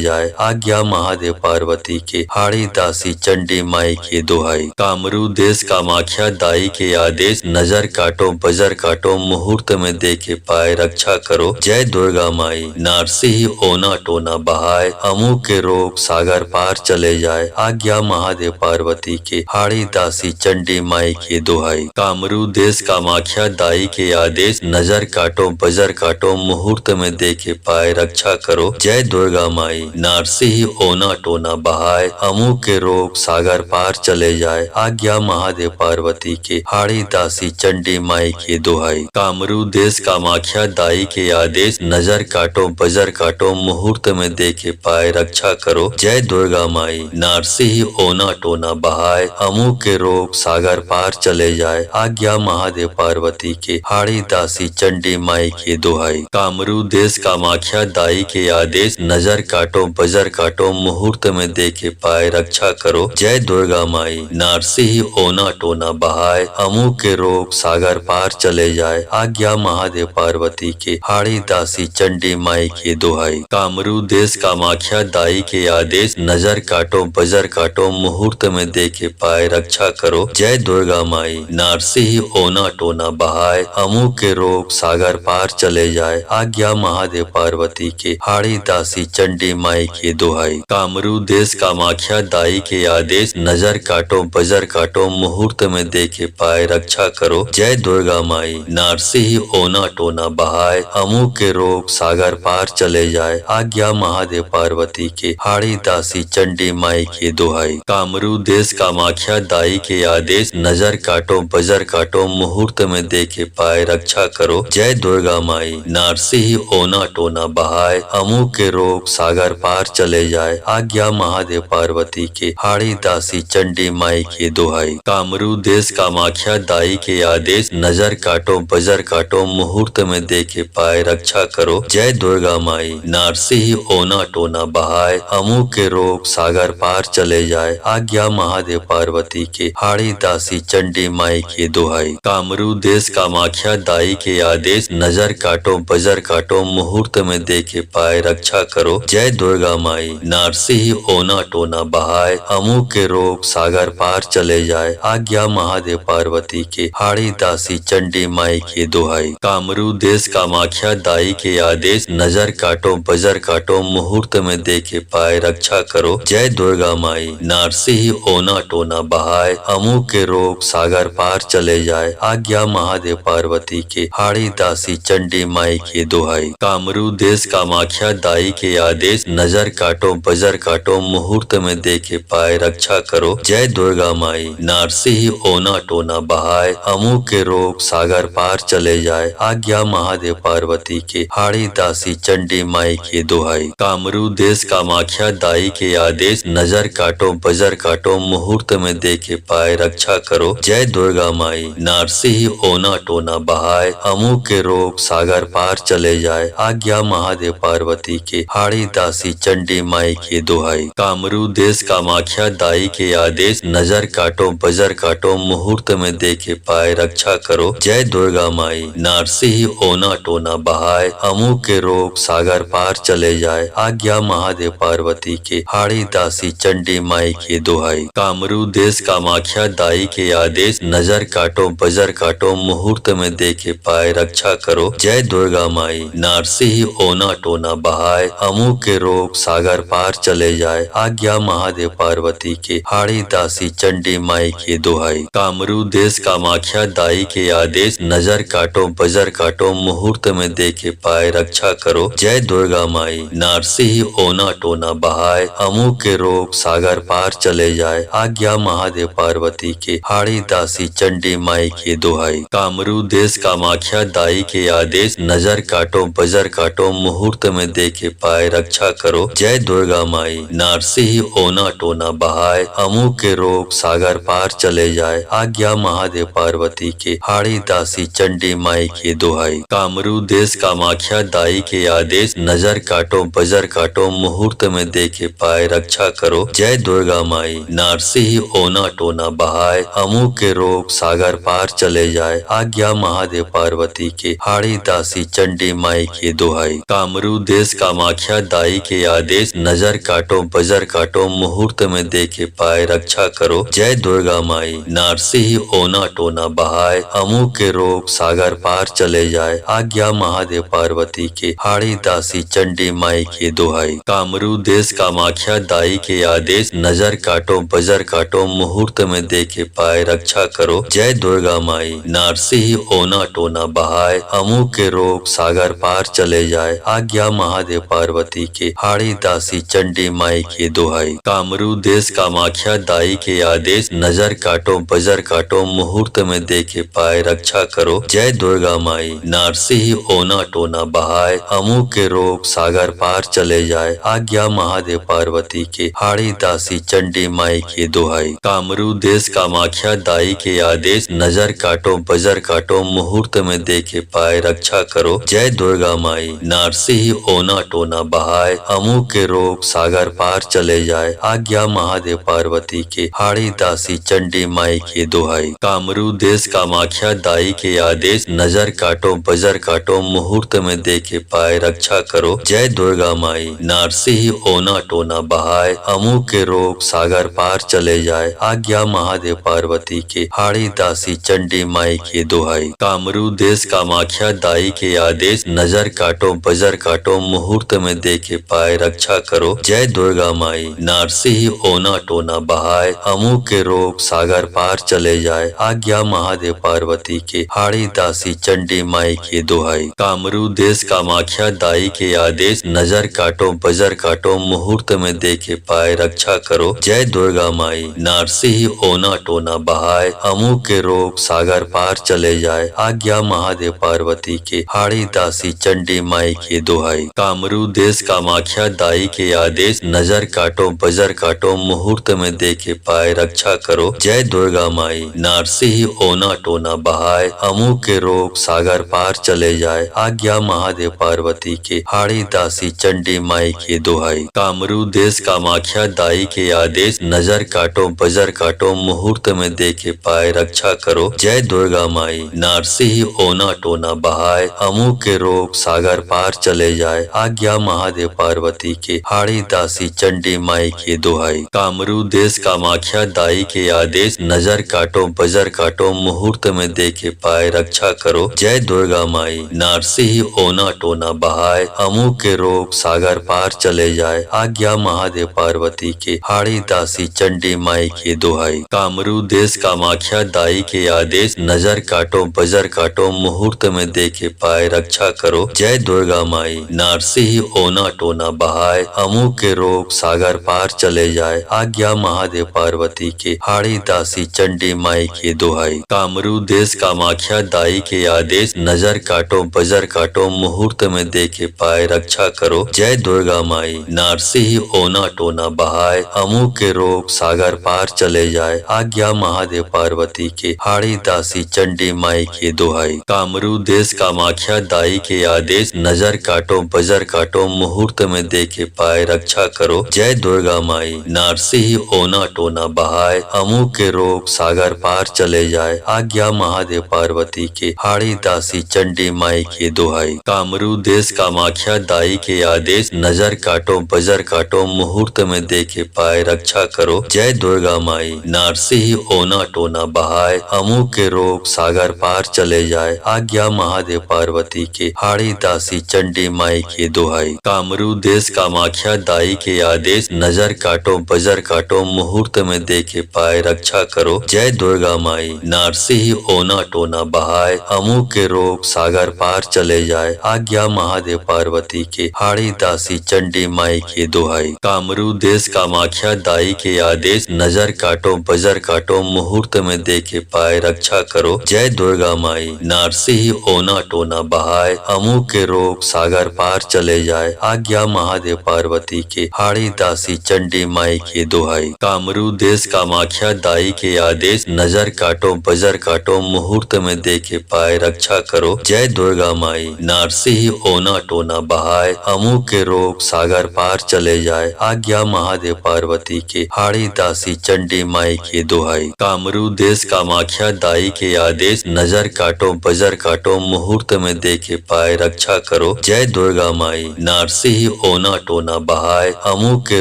जाए, आज्ञा महादेव पार्वती के, हाड़ी दासी चंडी माई के दोहाई। कामरू देश कामाख्या दाई के आदेश, नजर काटो बजर काटो, मुहूर्त में देखे पाए रक्षा करो, जय दुर्गा माई। नारसिंह ओना टोना बहाय, अमू के रोग सागर पार चले जाए, आज्ञा महादेव पार्वती के, हाड़ी दासी चंडी माई के दोहाई। कामरू देश कामाख्या दाई के आदेश, नजर काटो बजर काटो, मुहूर्त में देखे पाए रक्षा करो, जय दुर्गा माई। नारसिंह ओना टोना बहाय, अमू के रोग सागर पार चले जाए, आज्ञा महादेव पार्वती के, हाड़ी दासी चंडी माई के दोहाई। कामरू देश कामाख्या दाई के आदेश, नजर काटो बजर काटो, मुहूर्त में देखे पाए रक्षा करो, जय दुर्गा माई। नारसिंह ओना टोना बहाय, अमू के रोग सागर पार चले जाए, आज्ञा महादेव पार्वती के, हाड़ी दासी चंडी माई के दोहाई। कामरू देश कामाख्या दाई के आदेश, नजर काटो बजर काटो, मुहूर्त में देखे पाए रक्षा करो, जय दुर्गा माई। नारसिंह ओना टोना बहाय, अमू के रोग सागर पार चले जाए, आज्ञा महादेव पार्वती के, हाड़ी दासी चंडी माई के दोहाई। कामरू देश कामाख्या दाई के आदेश, नजर काटो बजर काटो, मुहूर्त में देखे पाए रक्षा करो, जय दुर्गा माई। नारसिंह ओना टोना बहाय, अमू के रोग सागर पार चले जाए, आज्ञा महादेव पार्वती के, हाड़ी दासी चंडी माई के दोहाई। कामरू देश कामाख्या दाई के आदेश, नजर काटो बजर काटो, मुहूर्त में देखे पाए रक्षा करो, जय दुर्गा माई। नारसिंह ओना टोना बहाय, अमू के रोग सागर पार चले जाए, आज्ञा महादेव पार्वती के, हाड़ी दासी चंडी माई के दोहाई। कामरू देश कामाख्या दाई के आदेश, नजर काटो बजर काटो, मुहूर्त में देखे पाए रक्षा करो, जय दुर्गा माई। नारसिंह ओना टोना बहाय, अमू के रोग सागर पार चले जाए, आज्ञा महादेव पार्वती के, हाड़ी दासी चंडी माई के दोहाई। कामरू देश कामाख्या दाई के आदेश, नजर काटो बजर काटो, मुहूर्त में देखे पाए रक्षा करो, जय दुर्गा माई। नारसिंह ओना टोना बहाय, अमू के रोग सागर पार चले जाए, आज्ञा महादेव पार्वती के, हाड़ी दासी चंडी माई के दोहाई। कामरू देश कामाख्या दाई के आदेश, नजर काटो बजर काटो, मुहूर्त में देखे पाए रक्षा करो, जय दुर्गा माई। नारसिंह ओना टोना बहाय, अमू के रोग सागर पार चले जाए, आज्ञा महादेव पार्वती के, हाड़ी दासी चंडी माई के दोहाई। कामरू देश कामाख्या दाई के आदेश, नजर काटो बजर काटो, मुहूर्त में देखे पाए रक्षा करो, जय दुर्गा माई। नारसिंह ओना टोना बहाय, अमू के रोग सागर पार चले जाए, आज्ञा महादेव पार्वती के, हाड़ी दासी चंडी माई के दोहाई। कामरू देश कामाख्या दाई के आदेश, नजर काटो बजर काटो, मुहूर्त में देखे पाए रक्षा करो, जय दुर्गा माई। नारसिंह ओना टोना बहाय, अमू के रोग सागर पार चले जाए, आज्ञा महादेव पार्वती के, हाड़ी दासी चंडी माई के दोहाई। कामरू देश कामाख्या दाई के आदेश, नजर काटो बजर काटो, मुहूर्त में देखे पाए रक्षा करो, जय दुर्गा माई। नारसिंह ओना टोना बहाय, अमू के रोग सागर पार चले जाए, आज्ञा महादेव पार्वती के, हाड़ी दासी चंडी माई के दोहाई। कामरू देश कामाख्या दाई के आदेश, नजर काटो बजर काटो, मुहूर्त में देखे पाए रक्षा करो, जय दुर्गा माई। नारसिंह ओना टोना बहाय, अमू के रोग सागर पार चले जाए, आज्ञा महादेव पार्वती के, हाड़ी दासी चंडी माई के दोहाई। कामरू देश कामाख्या दाई के आदेश, नजर काटो बजर काटो, मुहूर्त में देखे पाए रक्षा करो, जय दुर्गा माई। नारसिंह ओना टोना बहाय, अमू के रोग सागर पार चले जाए, आज्ञा महादेव पार्वती के, हाड़ी दासी चंडी माई के दोहाई। कामरू देश कामाख्या दाई के आदेश, नजर काटो बजर काटो, मुहूर्त में देखे पाए रक्षा करो, जय दुर्गा माई। नारसिंह ओना टोना बहाय, अमू के रोग सागर पार चले जाए, आज्ञा महादेव पार्वती के, हाड़ी दासी चंडी माई के दोहाई। कामरू देश कामाख्या दाई के आदेश, नजर काटो बजर काटो, मुहूर्त में देखे पाए रक्षा करो, जय दुर्गा माई। नारसिंह ओना टोना बहाय, अमू के रोग सागर पार चले जाए, आज्ञा महादेव पार्वती के, हाड़ी दासी चंडी माई के दोहाई। कामरू देश कामाख्या दाई के आदेश, नजर काटो बजर काटो, मुहूर्त में देखे पाए रक्षा करो, जय दुर्गा माई। नारसिंह ओना टोना बहाय, अमू के रोग सागर पार चले जाए, आज्ञा आज्ञा महादेव पार्वती के, हाड़ी दासी चंडी माई के दोहाई। कामरू देश कामाख्या दाई के आदेश, नजर काटो बजर काटो मुहूर्त में देखे पाए, रक्षा करो जय दुर्गा माई। नारसी ओना टोना बहाए, अमू के रोग सागर पार चले जाए, आज्ञा महादेव पार्वती के, हाड़ी दासी चंडी माई के दोहाई। कामरू देश कामाख्या दाई के आदेश, नजर काटो बजर काटो मुहूर्त में देखे पाए, रक्षा करो जय दुर्गा माई। नारसी ओना टोना बहाए, अमू के रोग सागर पार चले जाए, आज्ञा महादेव पार्वती के, हाड़ी दासी चंडी माई के दोहाई। कामरू देश कामाख्या दाई के आदेश, नजर काटो बजर काटो मुहूर्त में देखे पाए, रक्षा करो जय दुर्गा माई। नारसी ओना टोना बहाए, अमू के रोग सागर पार चले जाए, आज्ञा महादेव पार्वती के, हाड़ी दासी चंडी माई के दोहाई। कामरू देश कामाख्या दाई के आदेश, नजर काटो बजर काटो मुहूर्त में देखे पाए, रक्षा करो जय दुर्गा माई। नारसी ओना टोना बहाए, अमू के रोग सागर पार चले जाए, आज्ञा महादेव पार्वती के, हाड़ी दासी चंडी माई के दोहाई। कामरू देश कामाख्या दाई के आदेश, नजर काटो बजर काटो मुहूर्त में देखे पाए, रक्षा करो जय दुर्गा माई। नारसी ओना टोना बहाए, अमू के रोग सागर पार चले जाए, आज्ञा महादेव पार्वती के, हाड़ी दासी चंडी माई के दोहाई। कामरू देश कामाख्या दाई के आदेश, नजर काटो बजर काटो मुहूर्त में देखे पाए, रक्षा करो जय दुर्गा माई। नारसी ओना टोना बहाए, अमू के रोग सागर पार चले जाए, आज्ञा महादेव पार्वती के, हाड़ी दासी चंडी माई के दोहाई। कामरू देश कामाख्या दाई के आदेश, नजर काटो बजर काटो मुहूर्त में देखे पाए, रक्षा करो जय दुर्गा माई। नारसी ओना टोना बहाए, अमू के रोग सागर पार चले जाए, आज्ञा महादेव पार्वती के, हाड़ी दासी चंडी माई के दोहाई। कामरू देश कामाख्या दाई के आदेश, नजर काटो बजर काटो मुहूर्त में देखे पाए, रक्षा करो जय दुर्गा माई। नारसी ओना टोना बहाए, अमू के रोग सागर पार चले जाए, आज्ञा महादेव पार्वती के, हाड़ी दासी चंडी माई के दोहाई। कामरू देश कामाख्या दाई के आदेश, नजर काटो बजर काटो मुहूर्त में देखे पाए, रक्षा करो जय दुर्गा माई। नारसी ओना टोना बहाए, अमू के रोग सागर पार चले जाए, आज्ञा महादेव पार्वती के, हाड़ी दासी चंडी माई के दोहाई। कामरू देश कामाख्या दाई के आदेश, नजर काटो बजर काटो मुहूर्त में देखे पाए, रक्षा करो जय दुर्गा माई। नारसी ओना टोना बहाए, अमू के रोग सागर पार चले जाए, आज्ञा महादेव पार्वती के, हाड़ी दासी चंडी माई के दोहाई। कामरू देश कामाख्या दाई के आदेश, नजर काटो बजर काटो मुहूर्त में देखे पाए, रक्षा करो जय दुर्गा माई। नारसी ओना टोना बहाए, अमू के रोग सागर पार चले जाए, आज्ञा महादेव पार्वती के, हाड़ी दासी चंडी माई के दोहाई। कामरू देश कामाख्या दाई के आदेश, नजर काटो बजर काटो मुहूर्त में देखे पाए, रक्षा करो जय दुर्गा माई। नारसी ओना टोना बहाए, अमू के रोग सागर पार चले जाए, आज्ञा महादेव पार्वती के, हाड़ी दासी चंडी माई के दोहाई। कामरू देश कामाख्या दाई के आदेश, नजर काटो बजर काटो मुहूर्त में देखे पाए, रक्षा करो जय दुर्गा माई। नारसी ओना टोना बहाए, अमू के रोग सागर पार चले जाए, आज्ञा महादेव पार्वती के, हाड़ी दासी चंडी माई के दोहाई। कामरू देश कामाख्या दाई के आदेश, नजर काटो बजर काटो मुहूर्त में देखे पाए, रक्षा करो जय दुर्गा माई। नारसी ओना टोना बहाए, अमू के रोग सागर पार चले जाए, आज्ञा महादेव पार्वती के, हाड़ी दासी चंडी माई के दोहाई। कामरू देश कामाख्या दाई के आदेश, नजर काटो बजर काटो मुहूर्त में देखे पाए, रक्षा करो जय दुर्गा माई। नारसी ओना टोना बहाए, अमू के रोग सागर पार चले जाए, आज्ञा महादेव पार्वती के, हाड़ी दासी चंडी माई के दोहाई। कामरू देश कामाख्या दाई के आदेश, नजर काटो बजर काटो मुहूर्त में देखे पाए, रक्षा करो जय दुर्गा माई। नारसी ओना टोना बहाए, अमू के रोग सागर पार चले जाए, आज्ञा महादेव पार्वती के, हाड़ी दासी चंडी माई के दोहाई। कामरू देश कामाख्या दाई के आदेश, नजर काटो बजर काटो मुहूर्त में देखे पाए, रक्षा करो जय दुर्गा माई। नारसी ओना टोना बहाए, अमू के रोग सागर पार चले जाए, आज्ञा महादेव पार्वती के, हाड़ी दासी चंडी माई के दोहाई। कामरू देश कामाख्या दाई के आदेश, नजर काटो बजर काटो मुहूर्त में देखे पाए रक्षा करो जय दुर्गा माई। नारसी ही ओना टोना बहाए अमू के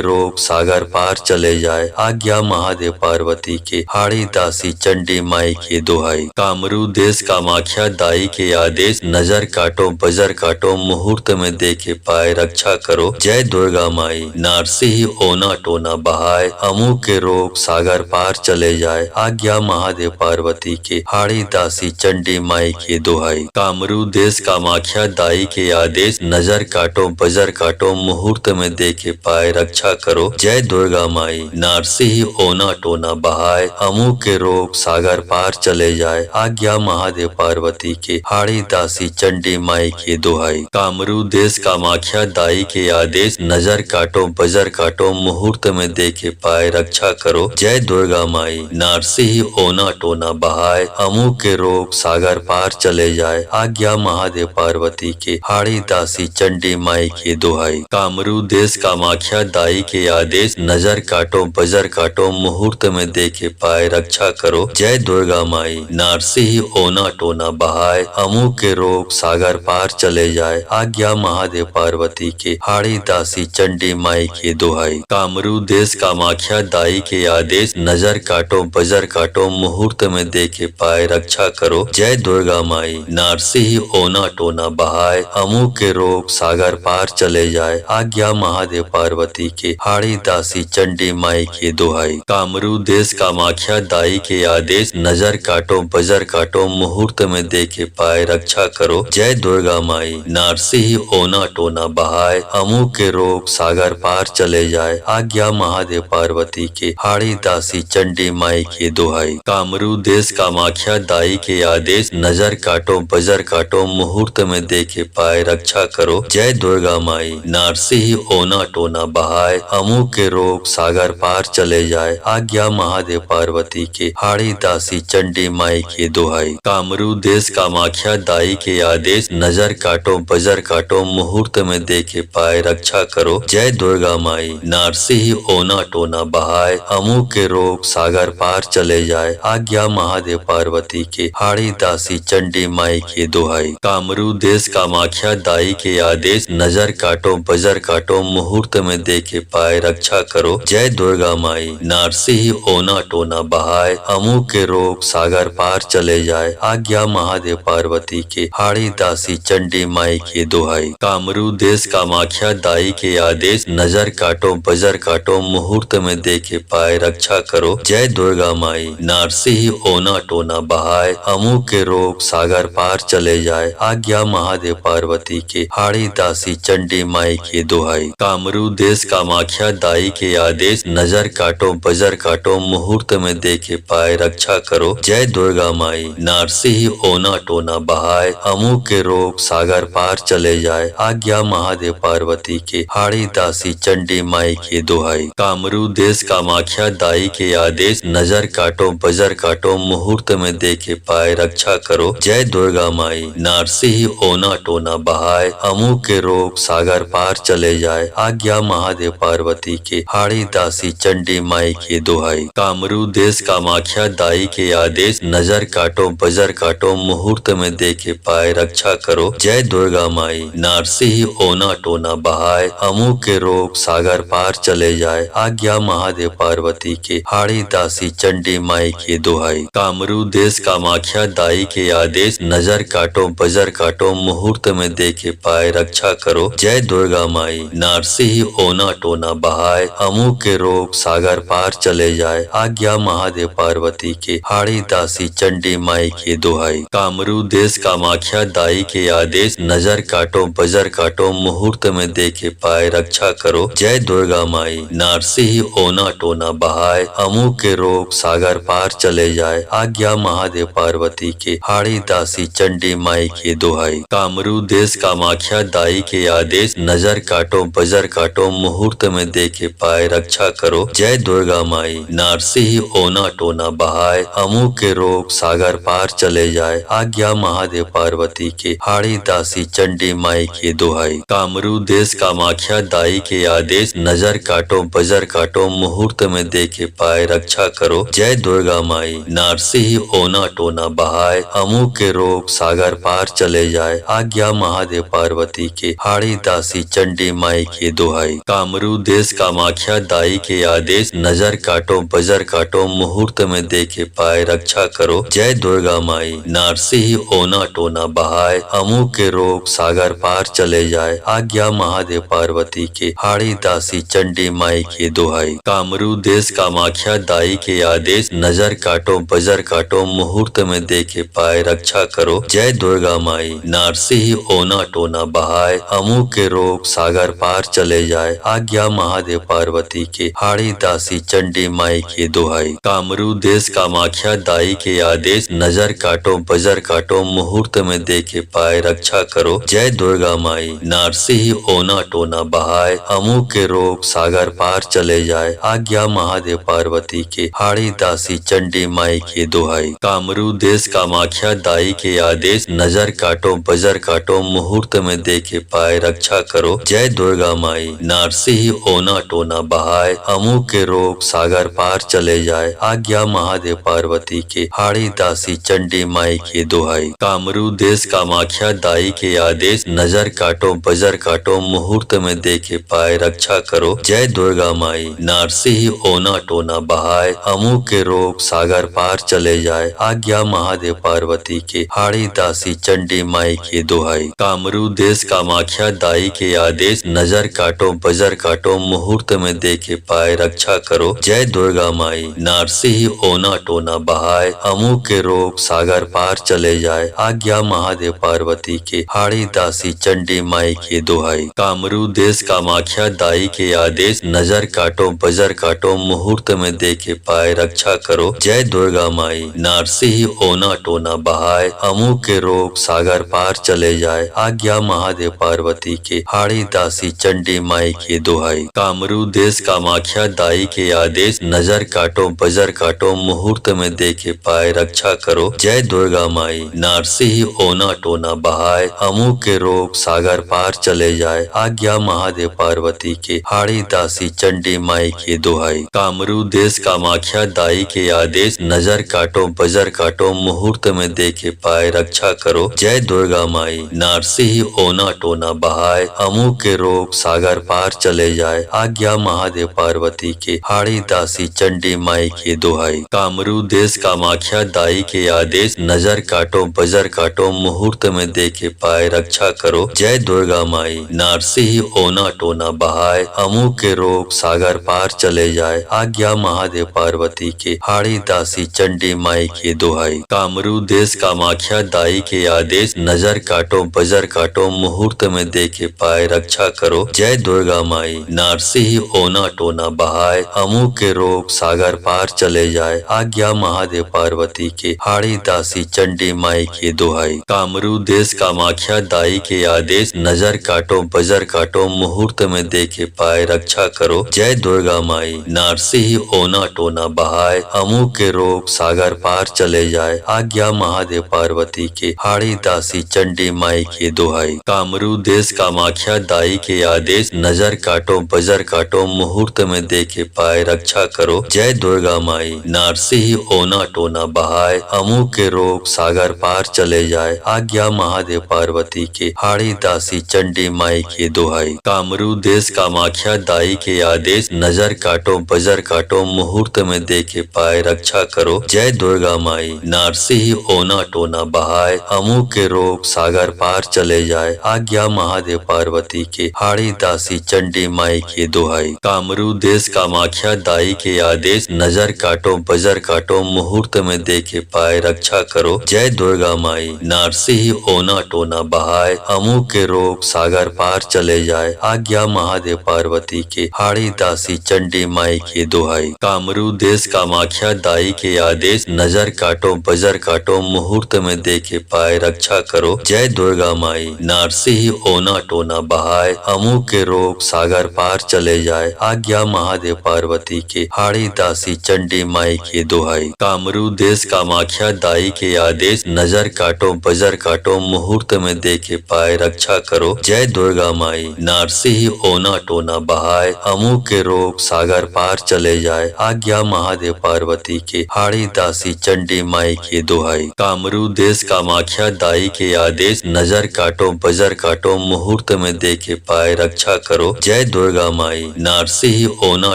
रोग सागर पार चले जाए आज्ञा महादेव पार्वती के हाड़ी दासी चंडी माई की दुहाई। कामरू देश कामाख्या दाई के आदेश नजर काटो बजर काटो मुहूर्त में देखे पाए रक्षा करो जय दुर्गा माई। नारसी ही ओना टोना बहाए अमू के रोग सागर पार चले जाए आज्ञा महादेव पार्वती के हाड़ी दासी चंडी माई की दुहाई। कामरू देश कामाख्या दाई के आदेश नजर काटो बजर काटो मुहूर्त में देखे पाए रक्षा करो जय दुर्गा माई। नारसी ही ओना टोना बहाए अमू के रोग सागर पार चले जाए आज्ञा महादेव पार्वती के हाड़ी दासी चंडी माई की दुहाई। कामरू देश कामाख्या दाई के आदेश नजर काटो बजर काटो मुहूर्त में देखे पाए रक्षा करो जय दुर्गा माई। नारसी ही ओना टोना बहाए अमू के रोग सागर पार चले जाए आज्ञा महादेव पार्वती के हाड़ी दासी चंडी माई की दुहाई। कामरू देश कामाख्या दाई के आदेश नजर काटो बजर काटो मुहूर्त में देखे पाए रक्षा करो जय दुर्गा माई। नारसी ही ओना टोना बहाए अमू के रोग सागर पार चले जाए आज्ञा महादेव पार्वती के हाड़ी दासी चंडी माई की दुहाई। कामरू देश कामाख्या दाई के आदेश नजर काटो बजर काटो मुहूर्त में देखे पाए रक्षा करो जय दुर्गा माई। नारसी ही ओना टोना बहाए अमू के रोग सागर पार चले जाए आज्ञा महादेव पार्वती के हाड़ी दासी चंडी माई की दुहाई। कामरू देश कामाख्या दाई के आदेश नजर काटो बजर काटो मुहूर्त में देखे पाए रक्षा करो जय दुर्गा माई। नारसी ही ओना टोना बहाए अमू के रोग सागर पार चले जाए आज्ञा महादेव पार्वती के हाड़ी दासी चंडी माई की दुहाई। कामरू देश कामाख्या दाई के आदेश नजर काटो बजर काटो मुहूर्त में देखे पाए रक्षा करो जय दुर्गा माई। नारसी ही ओना टोना बहाए अमू के रोग सागर पार चले जाए आज्ञा महादेव पार्वती के हाड़ी दासी चंडी माई की दुहाई। कामरू देश कामाख्या दाई के आदेश नजर काटो बजर काटो मुहूर्त में देखे पाए रक्षा करो जय दुर्गा माई। नारसी ही ओना टोना बहाए अमू के रोग सागर पार चले जाए आज्ञा महादेव पार्वती के हाड़ी दासी चंडी माई की दुहाई। कामरू देश कामाख्या दाई के आदेश नजर काटो बजर काटो मुहूर्त में देखे पाए रक्षा करो जय दुर्गा माई। नारसी ही ओना टोना बहाए अमू के रोग सागर पार चले जाए आज्ञा महादेव पार्वती के हाड़ी दासी चंडी माई की दुहाई। कामरू देश कामाख्या दाई के आदेश नजर काटो बजर काटो मुहूर्त में देखे पाए रक्षा करो जय दुर्गा माई। नारसी ही ओना टोना बहाए अमू के रोग सागर पार चले जाए आज्ञा महादेव पार्वती के हाड़ी दासी चंडी माई की दुहाई। कामरू देश कामाख्या दाई के आदेश नजर काटो बजर काटो मुहूर्त में देखे पाए रक्षा करो जय दुर्गा माई। नारसी ही ओना टोना बहाए अमू के रोग सागर पार चले जाए आज्ञा महादेव पार्वती के हाड़ी दासी चंडी माई की दुहाई। कामरू देश कामाख्या दाई के आदेश नजर काटो बजर काटो मुहूर्त में देखे पाए रक्षा करो जय दुर्गा माई। नारसी ही ओना टोना बहाए अमू के रोग सागर पार चले जाए आज्ञा महादेव पार्वती के हाड़ी दासी चंडी माई की दुहाई। कामरू देश कामाख्या दाई के आदेश नजर काटो बजर काटो मुहूर्त में देखे पाए रक्षा करो जय दुर्गा माई। नारसी ही ओना टोना बहाए अमू के रोग सागर पार चले जाए आज्ञा महादेव पार्वती के हाड़ी दासी चंडी माई की दुहाई। कामरू देश कामाख्या दाई के आदेश नजर काटो बजर काटो मुहूर्त में देखे पाए रक्षा करो जय दुर्गा माई। नारसी ही ओना टोना बहाए अमू के रोग सागर पार चले जाए आज्ञा महादेव पार्वती के हाड़ी दासी चंडी माई की दुहाई। कामरू देश कामाख्या दाई के आदेश नजर काटो बजर काटो मुहूर्त में देखे पाए रक्षा करो जय दुर्गा माई। नारसी ही ओना टोना बहाए अमू के रोग सागर पार चले जाए आज्ञा महादेव पार्वती के हाड़ी दासी चंडी माई की दुहाई। कामरू देश कामाख्या दाई के आदेश नजर काटो बजर काटो मुहूर्त में देखे पाए रक्षा करो जय दुर्गा माई। नारसी ही ओना टोना बहाए अमू के रोग सागर पार चले जाए आज्ञा महादेव पार्वती के हाड़ी दासी चंडी माई की दुहाई। कामरू देश कामाख्या दाई के आदेश नजर काटो बजर काटो मुहूर्त में देखे पाए रक्षा करो जय दुर्गा माई। नारसी ही ओना टोना टोना बहाय, अमू के रोग सागर पार चले जाए। आज्ञा महादेव पार्वती के, हाड़ी दासी चंडी माई के दुहाई। कामरू देश कामाख्या दाई के आदेश, नजर काटो बजर काटो मुहूर्त में देखे पाए रक्षा करो। जय दुर्गा माई, नारसी ओना टोना बहाय, अमू के रोग सागर पार चले जाए। आज्ञा महादेव पार्वती के, हाड़ी दासी चंडी माई के दुहाई। कामरू देश कामाख्या दाई के आदेश, नजर काटो बजर काटो मुहूर्त में देखे पाए रक्षा करो। जय दुर्गा माई, नारसी ओना टोना बहाय, अमू के रोग सागर पार चले जाए। आज्ञा महादेव पार्वती के, हाड़ी दासी चंडी माई के दुहाई। कामरू देश कामाख्या दाई के आदेश, नजर काटो बजर काटो मुहूर्त में देखे पाए रक्षा करो। जय दुर्गा माई, नारसी ओना टोना बहाय, अमू के रोग सागर पार चले जाए। आज्ञा महादेव पार्वती के, हाड़ी दासी चंडी माई के दुहाई। कामरू देश कामाख्या दाई के आदेश, नजर काटो बजर काटो मुहूर्त में देखे पाए रक्षा करो। जय दुर्गा माई, नारसी ओना टोना बहाय, अमू के रोग सागर पार चले जाए। आज्ञा महादेव पार्वती के, हाड़ी दासी चंडी माई के दुहाई। कामरू देश कामाख्या दाई के आदेश, नजर काटो बजर काटो मुहूर्त में देखे पाए रक्षा करो। जय दुर्गा माई, नारसी ओना टोना बहाय, अमू के रोग सागर पार चले जाए। आज्ञा महादेव पार्वती के, हाड़ी दासी चंडी माई के दुहाई। कामरू देश कामाख्या दाई के आदेश, नजर काटो बजर काटो मुहूर्त में देखे पाए रक्षा करो। जय दुर्गा माई, नारसी ओना टोना बहाय, अमू के रोग सागर पार चले जाए। आज्ञा महादेव पार्वती के, हाड़ी दासी चंडी माई के दुहाई। कामरू देश कामाख्या दाई के आदेश, नजर काटो बजर काटो मुहूर्त में देखे पाए रक्षा करो। जय दुर्गा माई, नारसी ओना टोना बहाय, अमू के रोग सागर पार चले जाए। आज्ञा महादेव पार्वती के, हाड़ी दासी चंडी माई के दुहाई। कामरू देश कामाख्या दाई के आदेश, नजर काटो बजर काटो मुहूर्त में देखे पाए रक्षा करो। जय दुर्गा माई, नारसी ओना टोना बहाय, अमू के रोग सागर पार चले जाए। आज्ञा महादेव पार्वती के, हाड़ी दासी चंडी माई के दुहाई। कामरू देश कामाख्या दाई के आदेश, नजर काटो बजर काटो मुहूर्त में देखे पाए रक्षा करो। जय दुर्गा माई, नारसी ओना टोना बहाय, अमू के रोग सागर पार चले जाए। आज्ञा महादेव पार्वती के, हाड़ी दासी चंडी माई के दुहाई। कामरू देश कामाख्या दाई के आदेश, नजर काटो बजर काटो मुहूर्त में देखे पाए रक्षा करो। जय दुर्गा माई, नारसी ओना टोना बहाय, अमू के रोग सागर पार चले जाए। आज्ञा महादेव पार्वती के, हाड़ी दासी चंडी माई के दुहाई। कामरू देश कामाख्या दाई के आदेश, नजर काटो बजर काटो मुहूर्त में देखे पाए रक्षा करो। जय दुर्गा माई, नारसी ओना टोना बहाय, अमू के रोग सागर पार चले जाए। आज्ञा महादेव पार्वती के, हाड़ी दासी चंडी माई के दुहाई। कामरू देश कामाख्या दाई के आदेश, नजर काटो बजर काटो मुहूर्त में देखे पाए रक्षा करो। जय दुर्गा माई, नारसी ओना टोना बहाय, अमू के रोग सागर पार चले जाए। आज्ञा महादेव पार्वती के, हाड़ी दासी चंडी माई के दुहाई। कामरू देश कामाख्या दाई के आदेश, नजर काटो बजर काटो मुहूर्त में देखे पाए रक्षा करो। जय दुर्गा माई, नारसी ओना टोना बहाय, अमू के रोग सागर पार चले जाए। आज्ञा महादेव पार्वती के, हाड़ी दासी चंडी माई के दुहाई। कामरू देश कामाख्या दाई के आदेश, नजर काटो बजर काटो मुहूर्त में देखे पाए रक्षा करो। जय दुर्गा माई, नारसी ओना टोना बहाय, अमू के रोग सागर पार चले जाए। आज्ञा महादेव पार्वती के, हाड़ी दासी चंडी माई के दुहाई। कामरू देश कामाख्या दाई के आदेश, नजर काटो बजर काटो मुहूर्त में देखे पाए रक्षा करो। जय दुर्गा माई, नारसी ओना टोना बहाय, अमू के रोग सागर पार चले जाए। आज्ञा महादेव पार्वती के, हाड़ी दासी चंडी माई के दुहाई। कामरू देश कामाख्या दाई के आदेश, नजर काटो बजर काटो मुहूर्त में देखे पाए रक्षा करो। जय दुर्गा माई, नारसी ओना टोना बहाय, अमू के रोग सागर पार चले जाए। आज्ञा महादेव पार्वती के, हाड़ी दासी चंडी माई के दुहाई। कामरू देश कामाख्या दाई के आदेश, नजर काटो बजर काटो मुहूर्त में देखे पाए रक्षा करो। जय दुर्गा माई, नारसी ओना टोना बहाय, अमू के रोग सागर पार चले जाए। आज्ञा महादेव पार्वती के, हाड़ी दासी चंडी माई माई के दुहाई। कामरू देश कामाख्या दाई के आदेश, नजर काटो बजर काटो मुहूर्त में देखे पाए रक्षा करो। जय दुर्गा माई। नारसी ओना